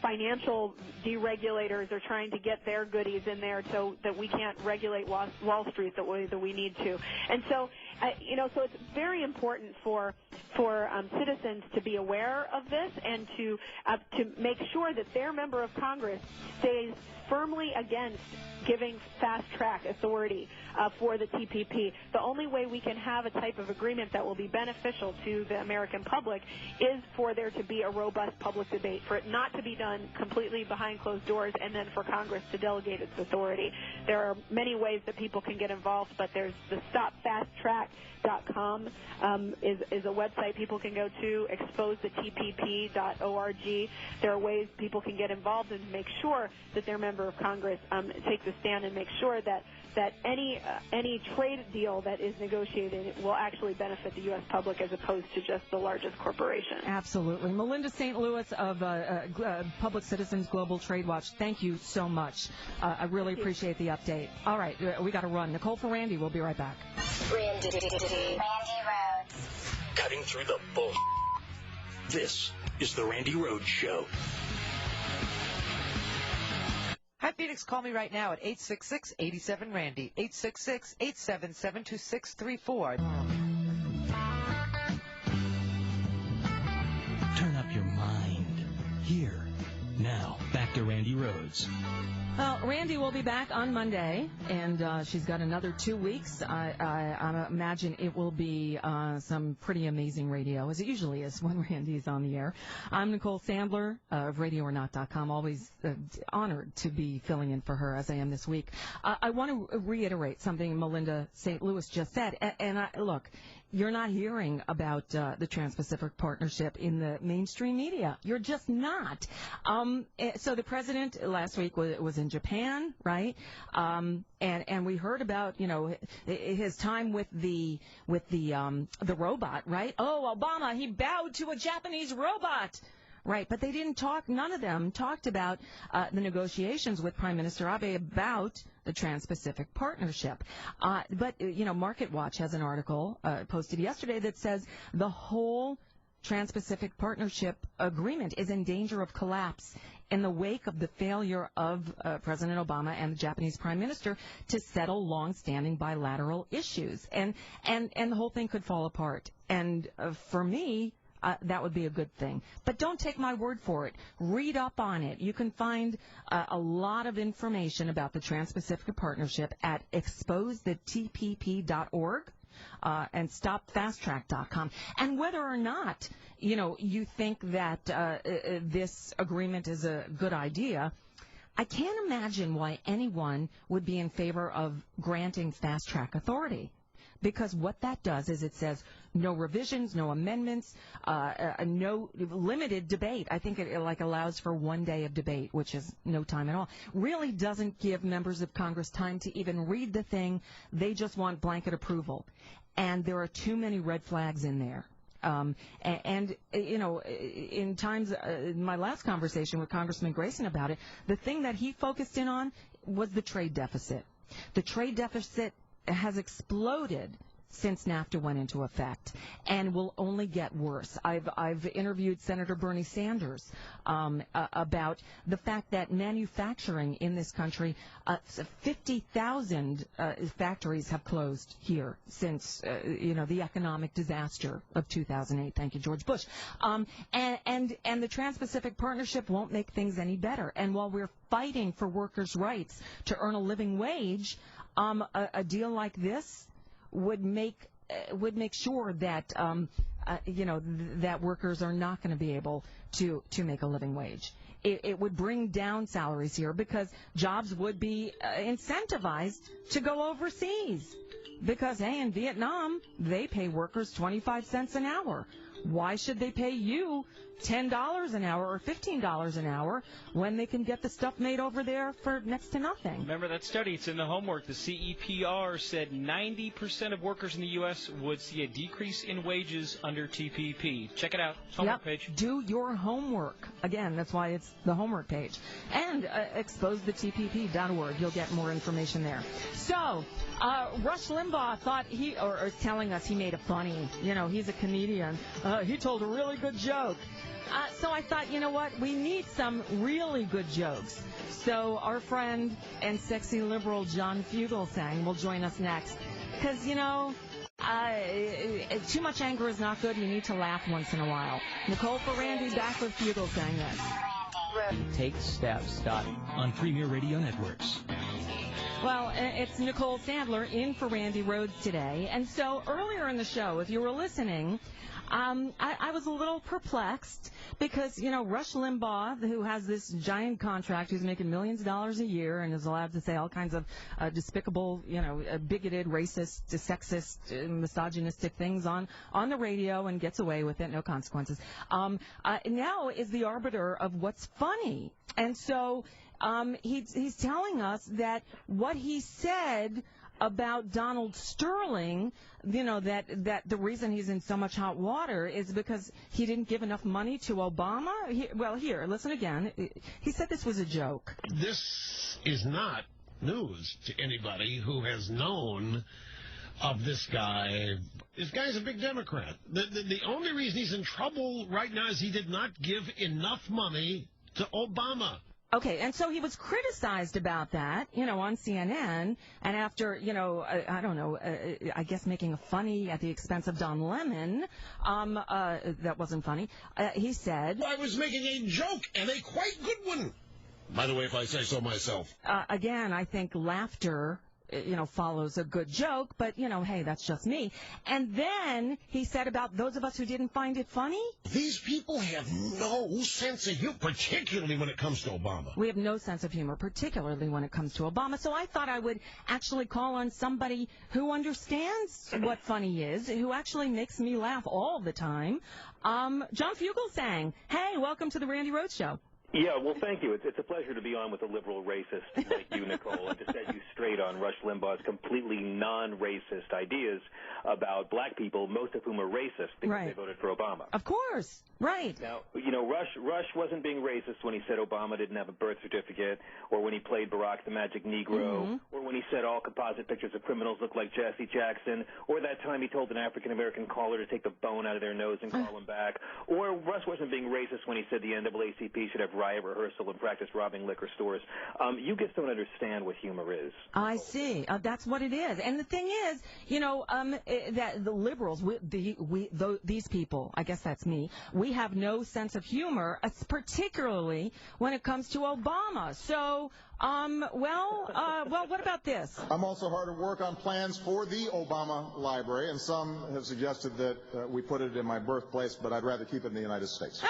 Financial deregulators are trying to get their goodies in there so that we can't regulate Wall Street the way that we need to. And so, so it's very important for citizens to be aware of this and to make sure that their member of Congress stays firmly against giving fast-track authority for the TPP. The only way we can have a type of agreement that will be beneficial to the American public is for there to be a robust public debate, for it not to be done completely behind closed doors, and then for Congress to delegate its authority. There are many ways that people can get involved, but there's the stopfasttrack.com is a website people can go to, exposethetpp.org. There are ways people can get involved and make sure that their member of Congress takes a stand and make sure that any trade deal that is negotiated will actually benefit the U.S. public as opposed to just the largest corporation. Absolutely. Melinda St. Louis of Public Citizens Global Trade Watch, thank you so much. I really appreciate the update. All right, we got to run. Nicole for Randy. We'll be right back. Randi Rhodes. Cutting through the bull. This is the Randi Rhodes Show. Hi, Phoenix. Call me right now at 866-87-RANDY, 866-877-2634. Turn up your mind. Here. Now, back to Randi Rhodes. Well, Randi will be back on Monday, and she's got another 2 weeks. I imagine it will be some pretty amazing radio, as it usually is when Randi's on the air. I'm Nicole Sandler of RadioOrNot.com, always honored to be filling in for her, as I am this week. I want to reiterate something Melinda St. Louis just said, and look, you're not hearing about the Trans-Pacific Partnership in the mainstream media. You're just not. So the president last week was in Japan, right? And we heard about, his time with the robot, right? Oh, Obama, he bowed to a Japanese robot. Right, but they didn't talk, none of them talked about the negotiations with Prime Minister Abe about the Trans-Pacific Partnership. But Market Watch has an article posted yesterday that says the whole Trans-Pacific Partnership agreement is in danger of collapse in the wake of the failure of President Obama and the Japanese Prime Minister to settle long-standing bilateral issues. And the whole thing could fall apart. And for me, that would be a good thing. But don't take my word for it. Read up on it. You can find a lot of information about the Trans-Pacific Partnership at exposethetpp.org and stopfasttrack.com. And whether or not, you think that this agreement is a good idea, I can't imagine why anyone would be in favor of granting fast-track authority. Because what that does is it says no revisions, no amendments, no limited debate. I think it allows for 1 day of debate, which is no time at all. Really doesn't give members of Congress time to even read the thing. They just want blanket approval. And there are too many red flags in there. In times, in my last conversation with Congressman Grayson about it, the thing that he focused in on was the trade deficit. The trade deficit has exploded since NAFTA went into effect, and will only get worse. I've interviewed Senator Bernie Sanders about the fact that manufacturing in this country, 50,000 factories have closed here since the economic disaster of 2008. Thank you, George Bush. And the Trans-Pacific Partnership won't make things any better. And while we're fighting for workers' rights to earn a living wage, a deal like this would make sure that that workers are not going to be able to make a living wage. It would bring down salaries here because jobs would be incentivized to go overseas. Because, hey, in Vietnam, they pay workers 25 cents an hour. Why should they pay you $10 an hour or $15 an hour when they can get the stuff made over there for next to nothing? Remember that study? It's in the homework. The CEPR said 90% of workers in the U.S. would see a decrease in wages under TPP. Check it out. Homework page. Do your homework. Again, that's why it's the homework page. And exposethetpp.org. You'll get more information there. So, Rush Limbaugh thought or telling us he made a funny, he's a comedian. He told a really good joke. So I thought, you know what? We need some really good jokes. So our friend and sexy liberal John Fugelsang will join us next. Because, too much anger is not good. You need to laugh once in a while. Nicole for Randy, back with Fugelsang next. Take Steps. On Premier Radio Networks. Well, it's Nicole Sandler in for Randi Rhodes today. And so earlier in the show, if you were listening, I was a little perplexed because, Rush Limbaugh, who has this giant contract, who's making millions of dollars a year and is allowed to say all kinds of despicable, bigoted, racist, sexist, misogynistic things on the radio and gets away with it, no consequences, now is the arbiter of what's funny. And so he's telling us that what he said about Donald Sterling, that the reason he's in so much hot water is because he didn't give enough money to Obama. Here, listen again. He said this was a joke. This is not news to anybody who has known of this guy. This guy's a big Democrat. The only reason he's in trouble right now is he did not give enough money to Obama. Okay, and so he was criticized about that, on CNN, and after, I guess making a funny at the expense of Don Lemon, that wasn't funny, he said... I was making a joke, and a quite good one, by the way, if I say so myself. Again, I think laughter... follows a good joke, but, hey, that's just me. And then he said about those of us who didn't find it funny. These people have no sense of humor, particularly when it comes to Obama. We have no sense of humor, particularly when it comes to Obama. So I thought I would actually call on somebody who understands what funny is, who actually makes me laugh all the time. John Fugelsang. Hey, welcome to the Randi Rhodes Show. Yeah, well, thank you. It's a pleasure to be on with a liberal racist like you, Nicole, and to set you straight on Rush Limbaugh's completely non-racist ideas about black people, most of whom are racist because they voted for Obama. Of course. Right. Now, Rush wasn't being racist when he said Obama didn't have a birth certificate, or when he played Barack the Magic Negro, or when he said all composite pictures of criminals look like Jesse Jackson, or that time he told an African-American caller to take the bone out of their nose and call him back, or Rush wasn't being racist when he said the NAACP should have riot rehearsal and practice robbing liquor stores. You just don't understand what humor is. I see. That's what it is. And the thing is, that the liberals, these people, I guess that's me, we have no sense of humor, particularly when it comes to Obama. So, what about this? I'm also hard at work on plans for the Obama Library, and some have suggested that we put it in my birthplace, but I'd rather keep it in the United States.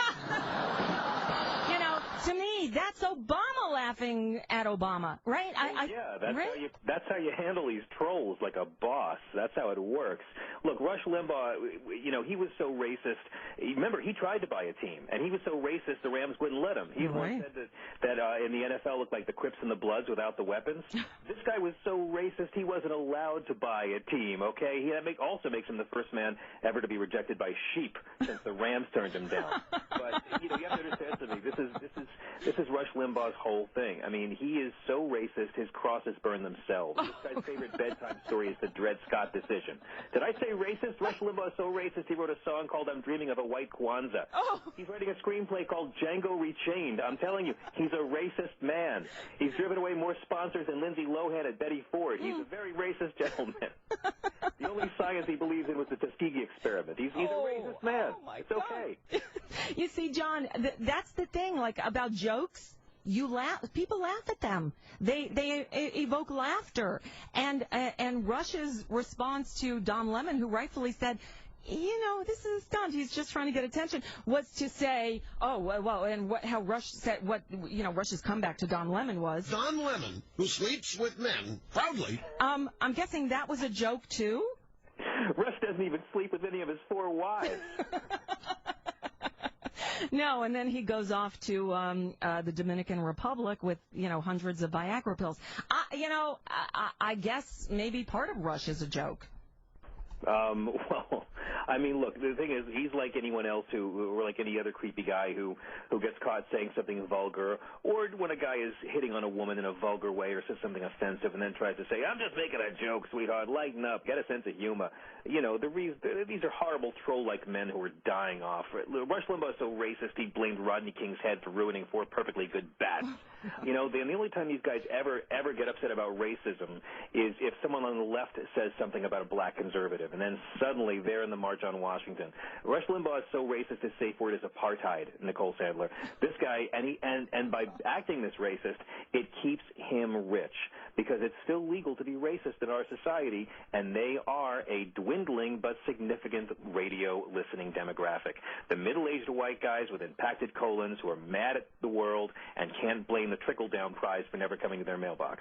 To me, that's Obama laughing at Obama, right? That's how you handle these trolls, like a boss. That's how it works. Look, Rush Limbaugh, he was so racist. Remember, he tried to buy a team, and he was so racist the Rams wouldn't let him. He once said that in the NFL looked like the Crips and the Bloods without the weapons. This guy was so racist he wasn't allowed to buy a team, okay? That also makes him the first man ever to be rejected by sheep since the Rams turned him down. But, you have to understand something. This is Rush Limbaugh's whole whole thing. I mean, he is so racist, his crosses burn themselves. This guy's favorite bedtime story is the Dred Scott decision. Did I say racist? Rush Limbaugh is so racist, he wrote a song called I'm Dreaming of a White Kwanzaa. He's writing a screenplay called Django Rechained. I'm telling you, he's a racist man. He's driven away more sponsors than Lindsay Lohan at Betty Ford. He's a very racist gentleman. The only science he believes in was the Tuskegee experiment. He's a racist man. It's okay. You see, John, that's the thing, like, about jokes. You laugh. People laugh at them. They evoke laughter. And Rush's response to Don Lemon, who rightfully said, you know, this is a stunt. He's just trying to get attention. Was to say, oh, well, and how Rush said, Rush's comeback to Don Lemon was. Don Lemon, who sleeps with men, proudly. I'm guessing that was a joke, too? Rush doesn't even sleep with any of his 4 wives. No, and then he goes off to the Dominican Republic with, hundreds of Viagra pills. I guess maybe part of Rush is a joke. Well, I mean, look, the thing is, he's like anyone else or like any other creepy guy who gets caught saying something vulgar, or when a guy is hitting on a woman in a vulgar way or says something offensive and then tries to say, I'm just making a joke, sweetheart, lighten up, get a sense of humor. These are horrible troll-like men who are dying off. Rush Limbaugh is so racist, he blamed Rodney King's head for ruining 4 perfectly good bats. The only time these guys ever get upset about racism is if someone on the left says something about a black conservative, and then suddenly they're in the March on Washington. Rush Limbaugh is so racist, his safe word is apartheid, Nicole Sandler. This guy, and by acting this racist, it keeps him rich, because it's still legal to be racist in our society, and they are a dwindling but significant radio listening demographic. The middle-aged white guys with impacted colons who are mad at the world and can't blame the trickle-down prize for never coming to their mailbox.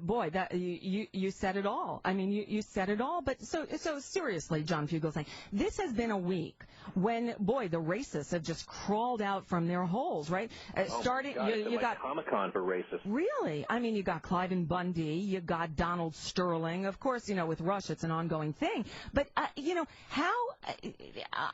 Boy, that you said it all. I mean, you said it all. But so seriously, John Fugelsang, this has been a week when, boy, the racists have just crawled out from their holes, right? Starting, you got Comic-Con for racists. Really? I mean, you got Cliven Bundy, you got Donald Sterling. Of course, with Rush, it's an ongoing thing. But how?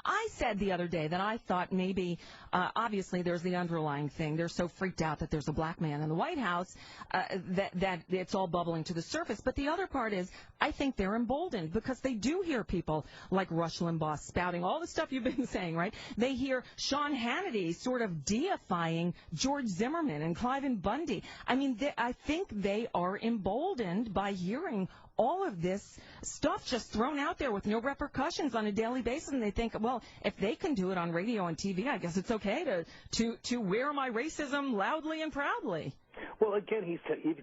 I said the other day that I thought maybe, obviously, there's the underlying thing. They're so freaked out that there's a black man in the White House that it's all bubbling to the surface. But the other part is, I think they're emboldened because they do hear people like Rush Limbaugh spouting all the stuff you've been saying, right? They hear Sean Hannity sort of deifying George Zimmerman and Cliven Bundy. I mean, I think they are emboldened by hearing all of this stuff just thrown out there with no repercussions on a daily basis, and they think, well, if they can do it on radio and TV, I guess it's okay to wear my racism loudly and proudly. Well, again, he's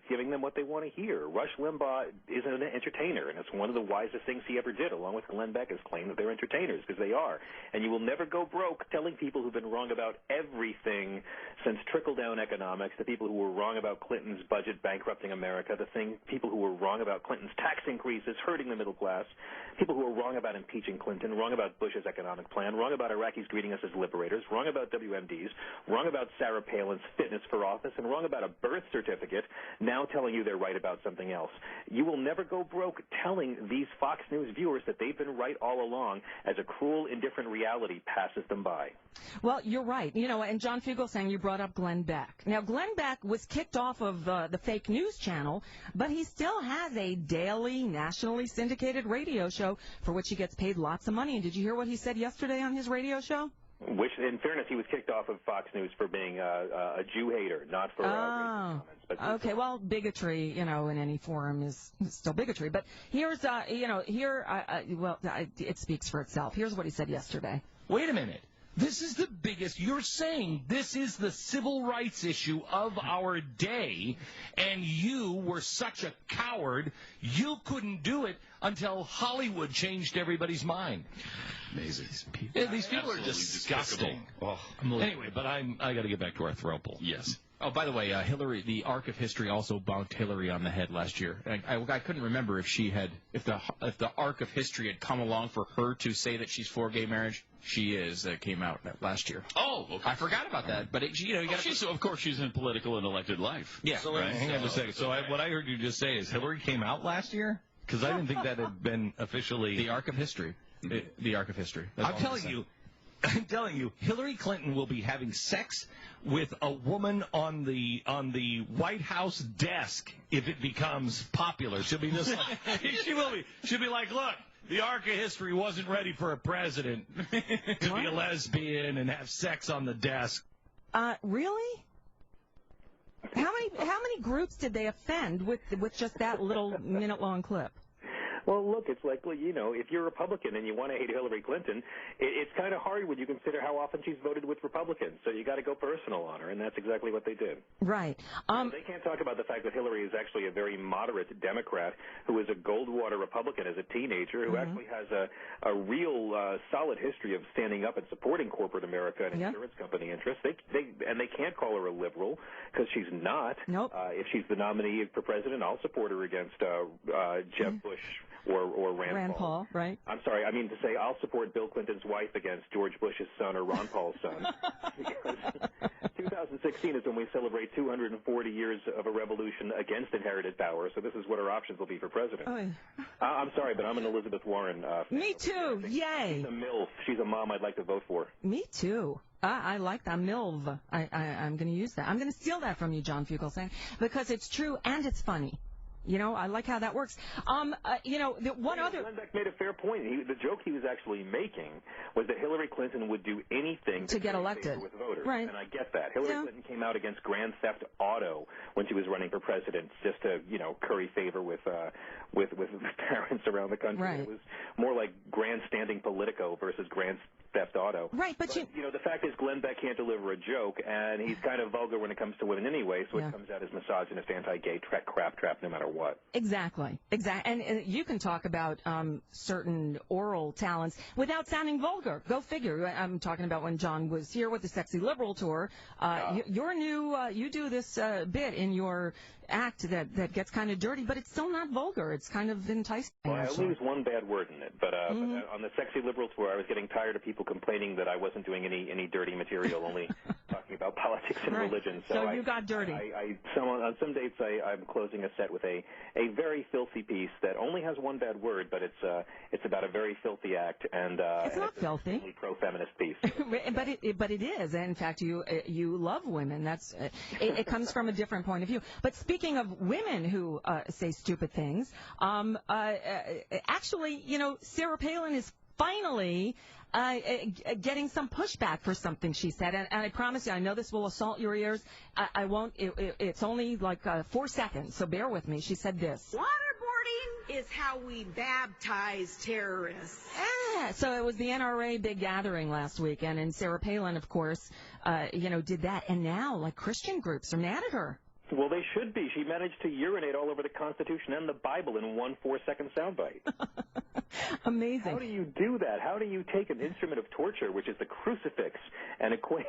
giving them what they want to hear. Rush Limbaugh is an entertainer, and it's one of the wisest things he ever did, along with Glenn Beck, is claim that they're entertainers, because they are. And you will never go broke telling people who've been wrong about everything since trickle-down economics, the people who were wrong about Clinton's budget bankrupting America, people who were wrong about Clinton's tax increases hurting the middle class, people who were wrong about impeaching Clinton, wrong about Bush's economic plan, wrong about Iraqis greeting us as liberators, wrong about WMDs, wrong about Sarah Palin's fitness for office, and wrong about a birth certificate, now telling you they're right about something else. You will never go broke telling these Fox News viewers that they've been right all along as a cruel, indifferent reality passes them by. Well, you're right. And John Fugelsang, you brought up Glenn Beck. Now, Glenn Beck was kicked off of the fake news channel, but he still has a daily, nationally syndicated radio show for which he gets paid lots of money. And did you hear what he said yesterday on his radio show? Which, in fairness, he was kicked off of Fox News for being a Jew hater, not for racist comments. But okay, well, bigotry, in any forum is still bigotry. But here's, it speaks for itself. Here's what he said yesterday. Wait a minute. This is the biggest, you're saying this is the civil rights issue of our day, and you were such a coward, you couldn't do it until Hollywood changed everybody's mind. Amazing. These people are disgusting. Oh, anyway, but I got to get back to our throuple. Yes. Oh, by the way, Hillary, the Arc of History also bonked Hillary on the head last year. I couldn't remember if the Arc of History had come along for her to say that she's for gay marriage. She is. That came out last year. Oh, okay. I forgot about that. But you got of course, she's in political and elected life. Yeah. So right. hang on a second. So what I heard you just say is Hillary came out last year? Because I didn't think that had been officially the Arc of History. The Arc of History. I'm telling you, I'm telling you, Hillary Clinton will be having sex with a woman on the White House desk if it becomes popular. She'll be just like, she'll be like, look, the arc of history wasn't ready for a president to be a lesbian and have sex on the desk. Really? How many groups did they offend with just that little minute-long clip? Well, look, it's like, you know, if you're a Republican and you want to hate Hillary Clinton, it's kind of hard when you consider how often she's voted with Republicans. So you got to go personal on her, and that's exactly what they did. Right. They can't talk about the fact that Hillary is actually a very moderate Democrat who is a Goldwater Republican as a teenager who actually has a real solid history of standing up and supporting corporate America and insurance company interests. They can't call her a liberal because she's not. Nope. If she's the nominee for president, I'll support her against Jeb Bush or Rand Paul. Right. I'm sorry, I mean to say I'll support Bill Clinton's wife against George Bush's son or Ron Paul's son. Because 2016 is when we celebrate 240 years of a revolution against inherited power, so this is what our options will be for president. I'm sorry, but I'm an Elizabeth Warren fan. Me too. Yay. She's a MILF. She's a mom I'd like to vote for. Me too. I like that. MILV. I'm going to use that. I'm going to steal that from you, John Fugelsang, because it's true and it's funny. You know, I like how that works. You know, Glenn Beck made a fair point. The joke he was actually making was that Hillary Clinton would do anything to get elected with voters. Right. And I get that. Hillary Clinton came out against Grand Theft Auto when she was running for president just to, you know, curry favor with parents around the country. Right. It was more like grandstanding Politico versus Grand Theft Auto. Right, but you know, the fact is Glenn Beck can't deliver a joke, and he's kind of vulgar when it comes to women anyway, so it comes out as misogynist, anti-gay, crap no matter what. Exactly. And you can talk about certain oral talents without sounding vulgar. Go figure. I'm talking about when John was here with the Sexy Liberal Tour. Your new, you do this bit in your act that gets kind of dirty, but it's still not vulgar. It's kind of enticing. Well, I lose one bad word in it, but on the Sexy Liberal Tour, I was getting tired of people complaining that I wasn't doing any dirty material, only talking about politics and religion. So you got dirty. On some dates, I'm closing a set with a very filthy piece that only has one bad word, but it's about a very filthy act, and it's not filthy. A pro-feminist piece. but it is. In fact, you love women. That's it comes from a different point of view. But speaking of women who say stupid things, actually, you know, Sarah Palin is finally getting some pushback for something she said, and I promise you, I know this will assault your ears. I won't. It's only like 4 seconds, so bear with me. She said this. Waterboarding is how we baptize terrorists. So it was the NRA big gathering last week, and Sarah Palin, of course, did that, and now like Christian groups are mad at her. Well, they should be. She managed to urinate all over the Constitution and the Bible in one 4-second soundbite. Amazing. How do you do that? How do you take an instrument of torture, which is the crucifix, and equate...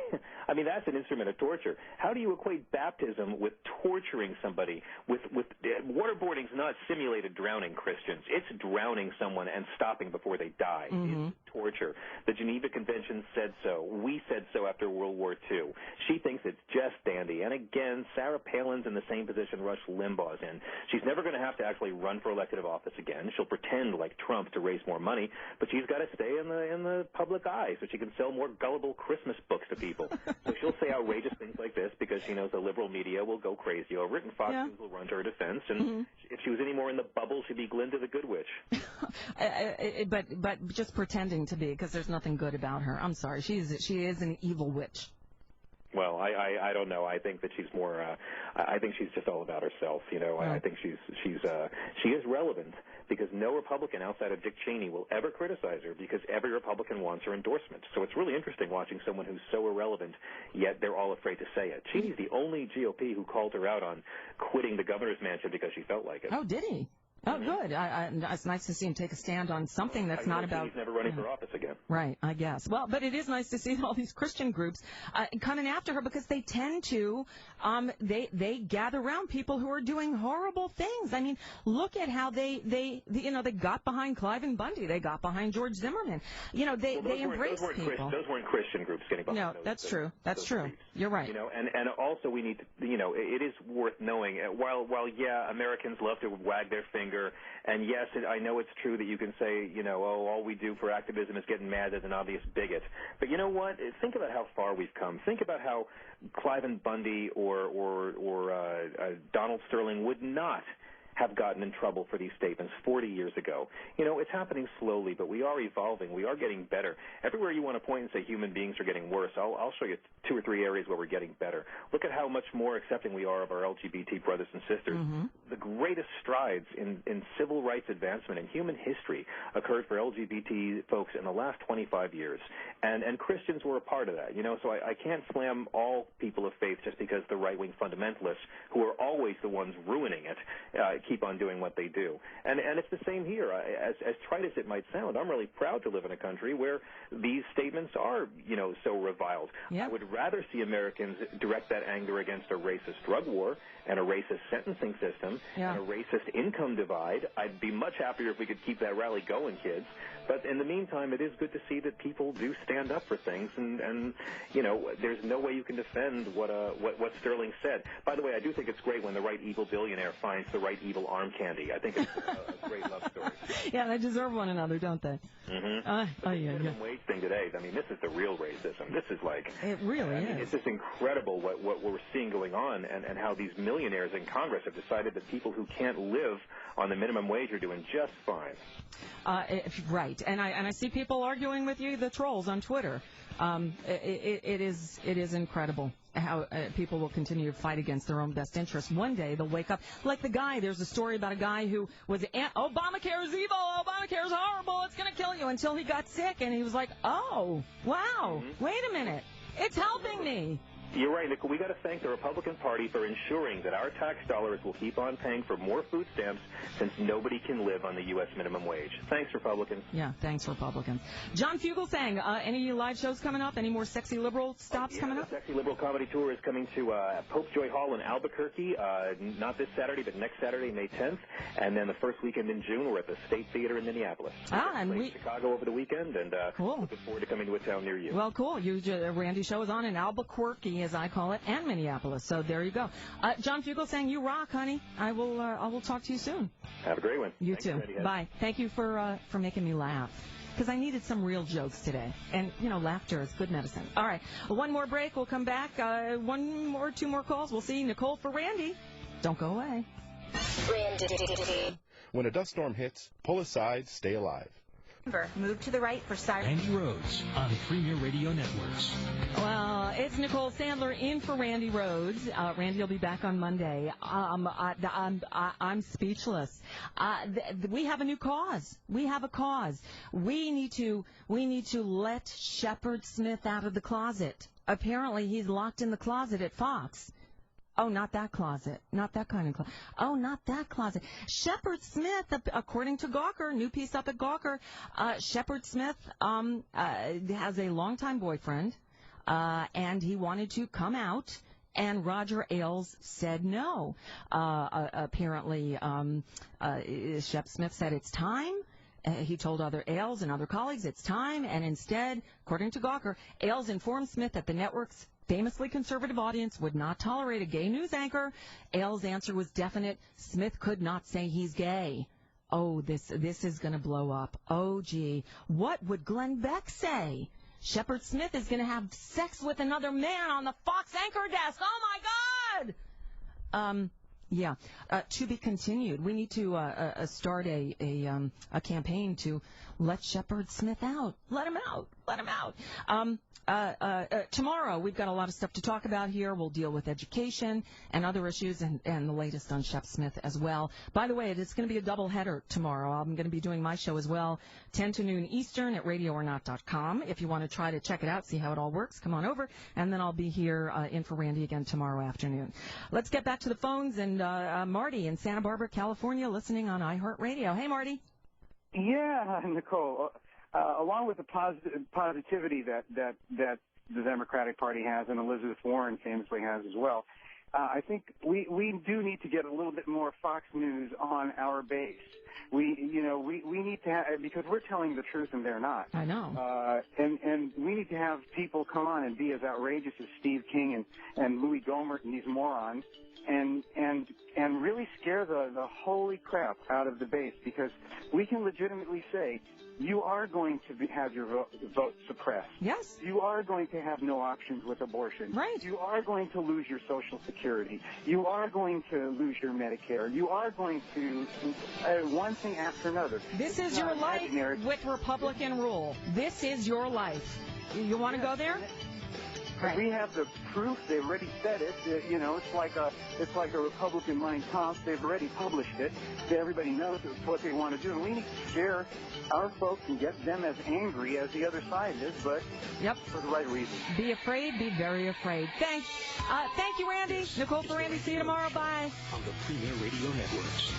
I mean, that's an instrument of torture. How do you equate baptism with torturing somebody? Waterboarding's not simulated drowning, Christians. It's drowning someone and stopping before they die. It's torture. The Geneva Convention said so. We said so after World War II. She thinks it's just dandy. And again, Sarah Palin's in the same position Rush Limbaugh's in. She's never going to have to actually run for elective office again. She'll pretend like Trump to raise more money, but she's got to stay in the public eye so she can sell more gullible Christmas books to people. So she'll say outrageous things like this because she knows the liberal media will go crazy over it, and Fox News will run to her defense. And if she was any more in the bubble, she'd be Glinda the Good Witch. But just pretending to be, because there's nothing good about her. I'm sorry, she is an evil witch. Well, I don't know. I think that she's more. I think she's just all about herself. You know, I think she is relevant because no Republican outside of Dick Cheney will ever criticize her because every Republican wants her endorsement. So it's really interesting watching someone who's so irrelevant, yet they're all afraid to say it. Cheney's the only GOP who called her out on quitting the governor's mansion because she felt like it. Oh, did he? Oh, good. It's nice to see him take a stand on something that's not about... He's never running for office again. Right, I guess. Well, but it is nice to see all these Christian groups coming after her because they tend to, they gather around people who are doing horrible things. I mean, look at how they got behind Clive and Bundy. They got behind George Zimmerman. You know, they embrace people. Those weren't Christian groups getting behind those. No, that's true. That's true. Groups. You're right. You know, and also we need to, you know, it is worth knowing, while Americans love to wag their finger anger. And yes, I know it's true that you can say, all we do for activism is getting mad as an obvious bigot. But you know what? Think about how far we've come. Think about how Cliven Bundy or Donald Sterling would not have gotten in trouble for these statements 40 years ago. It's happening slowly, but we are evolving. We are getting better. Everywhere you want to point and say human beings are getting worse, I'll show you 2 or 3 areas where we're getting better. Look at how much more accepting we are of our LGBT brothers and sisters. Mm-hmm. The greatest strides in civil rights advancement in human history occurred for LGBT folks in the last 25 years. And Christians were a part of that. So I can't slam all people of faith just because the right-wing fundamentalists, who are always the ones ruining it, keep on doing what they do. And it's the same here. As trite as it might sound, I'm really proud to live in a country where these statements are, so reviled. Yep. I would rather see Americans direct that anger against a racist drug war and a racist sentencing system and a racist income divide. I'd be much happier if we could keep that rally going, kids. But in the meantime, it is good to see that people do stand up for things, and there's no way you can defend what Sterling said. By the way, I do think it's great when the right evil billionaire finds the right evil arm candy. I think it's a great love story. Yeah, they deserve one another, don't they? Mm-hmm. The minimum wage thing today, this is the real racism. This is like... It really is. It's just incredible what we're seeing going on, and how these millionaires in Congress have decided that people who can't live on the minimum wage are doing just fine. Right, and I see people arguing with you, the trolls on Twitter. It is incredible how people will continue to fight against their own best interests. One day they'll wake up like the guy. There's a story about a guy who was Obamacare is evil, Obamacare is horrible, it's going to kill you, until he got sick and he was like, oh wow, wait a minute, it's helping me. You're right, Nicole. We got to thank the Republican Party for ensuring that our tax dollars will keep on paying for more food stamps, since nobody can live on the U.S. minimum wage. Thanks, Republicans. Yeah, thanks, Republicans. John Fugelsang, any live shows coming up? Any more sexy liberal stops coming up? The Sexy Liberal Comedy Tour is coming to Pope Joy Hall in Albuquerque, not this Saturday, but next Saturday, May 10th. And then the first weekend in June, we're at the State Theater in Minneapolis. And we Chicago over the weekend, and cool. Looking forward to coming to a town near you. Well, cool. Randy's show is on in Albuquerque, as I call it, and Minneapolis. So there you go. John Fugelsang, you rock, honey. I will talk to you soon. Have a great one. You too. Bye. Thank you for making me laugh, because I needed some real jokes today. And, laughter is good medicine. All right. One more break. We'll come back. 2 more calls. We'll see Nicole for Randy. Don't go away. Randy. When a dust storm hits, pull aside, stay alive. Move to the right for siren. Randi Rhodes on Premier Radio Networks. Well, it's Nicole Sandler in for Randi Rhodes. Randy will be back on Monday. I'm speechless. We have a new cause. We have a cause. We need to let Shepard Smith out of the closet. Apparently, he's locked in the closet at Fox. Oh, not that closet. Not that kind of closet. Oh, not that closet. Shepard Smith, according to Gawker, new piece up at Gawker, Shepard Smith has a longtime boyfriend, and he wanted to come out, and Roger Ailes said no. Apparently, Shep Smith said it's time. He told other Ailes and other colleagues it's time, and instead, according to Gawker, Ailes informed Smith that the network's famously conservative audience would not tolerate a gay news anchor. Ailes' answer was definite. Smith could not say he's gay. Oh, this is going to blow up. Oh, gee. What would Glenn Beck say? Shepard Smith is going to have sex with another man on the Fox anchor desk. Oh, my God! Yeah. To be continued. We need to start a campaign to let Shepard Smith out. Let him out. Let him out. Tomorrow, we've got a lot of stuff to talk about here. We'll deal with education and other issues and the latest on Shep Smith as well. By the way, it's going to be a double header tomorrow. I'm going to be doing my show as well, 10 to noon Eastern at radioornot.com. If you want to try to check it out, see how it all works, come on over. And then I'll be here in for Randy again tomorrow afternoon. Let's get back to the phones. And Marty in Santa Barbara, California, listening on iHeartRadio. Hey, Marty. Yeah, Nicole. Along with the positivity that the Democratic Party has and Elizabeth Warren famously has as well, I think we do need to get a little bit more Fox News on our base. we need to have, because we're telling the truth and they're not. I know. And we need to have people come on and be as outrageous as Steve King and Louis Gohmert and these morons, and really scare the holy crap out of the base, because we can legitimately say, you are going to have your vote suppressed. Yes. You are going to have no options with abortion. Right. You are going to lose your Social Security. You are going to lose your Medicare. You are going to one thing after another. This is your life with Republican rule. This is your life. You want to go there? Right. We have the proof. They've already said it. It's like a Republican Mein Kampf. They've already published it. Everybody knows what they want to do. And we need to share our folks and get them as angry as the other side is, but for the right reason. Be afraid. Be very afraid. Thank you, Randy. Nicole for Randy. See you tomorrow. Bye. On the Premier Radio Networks.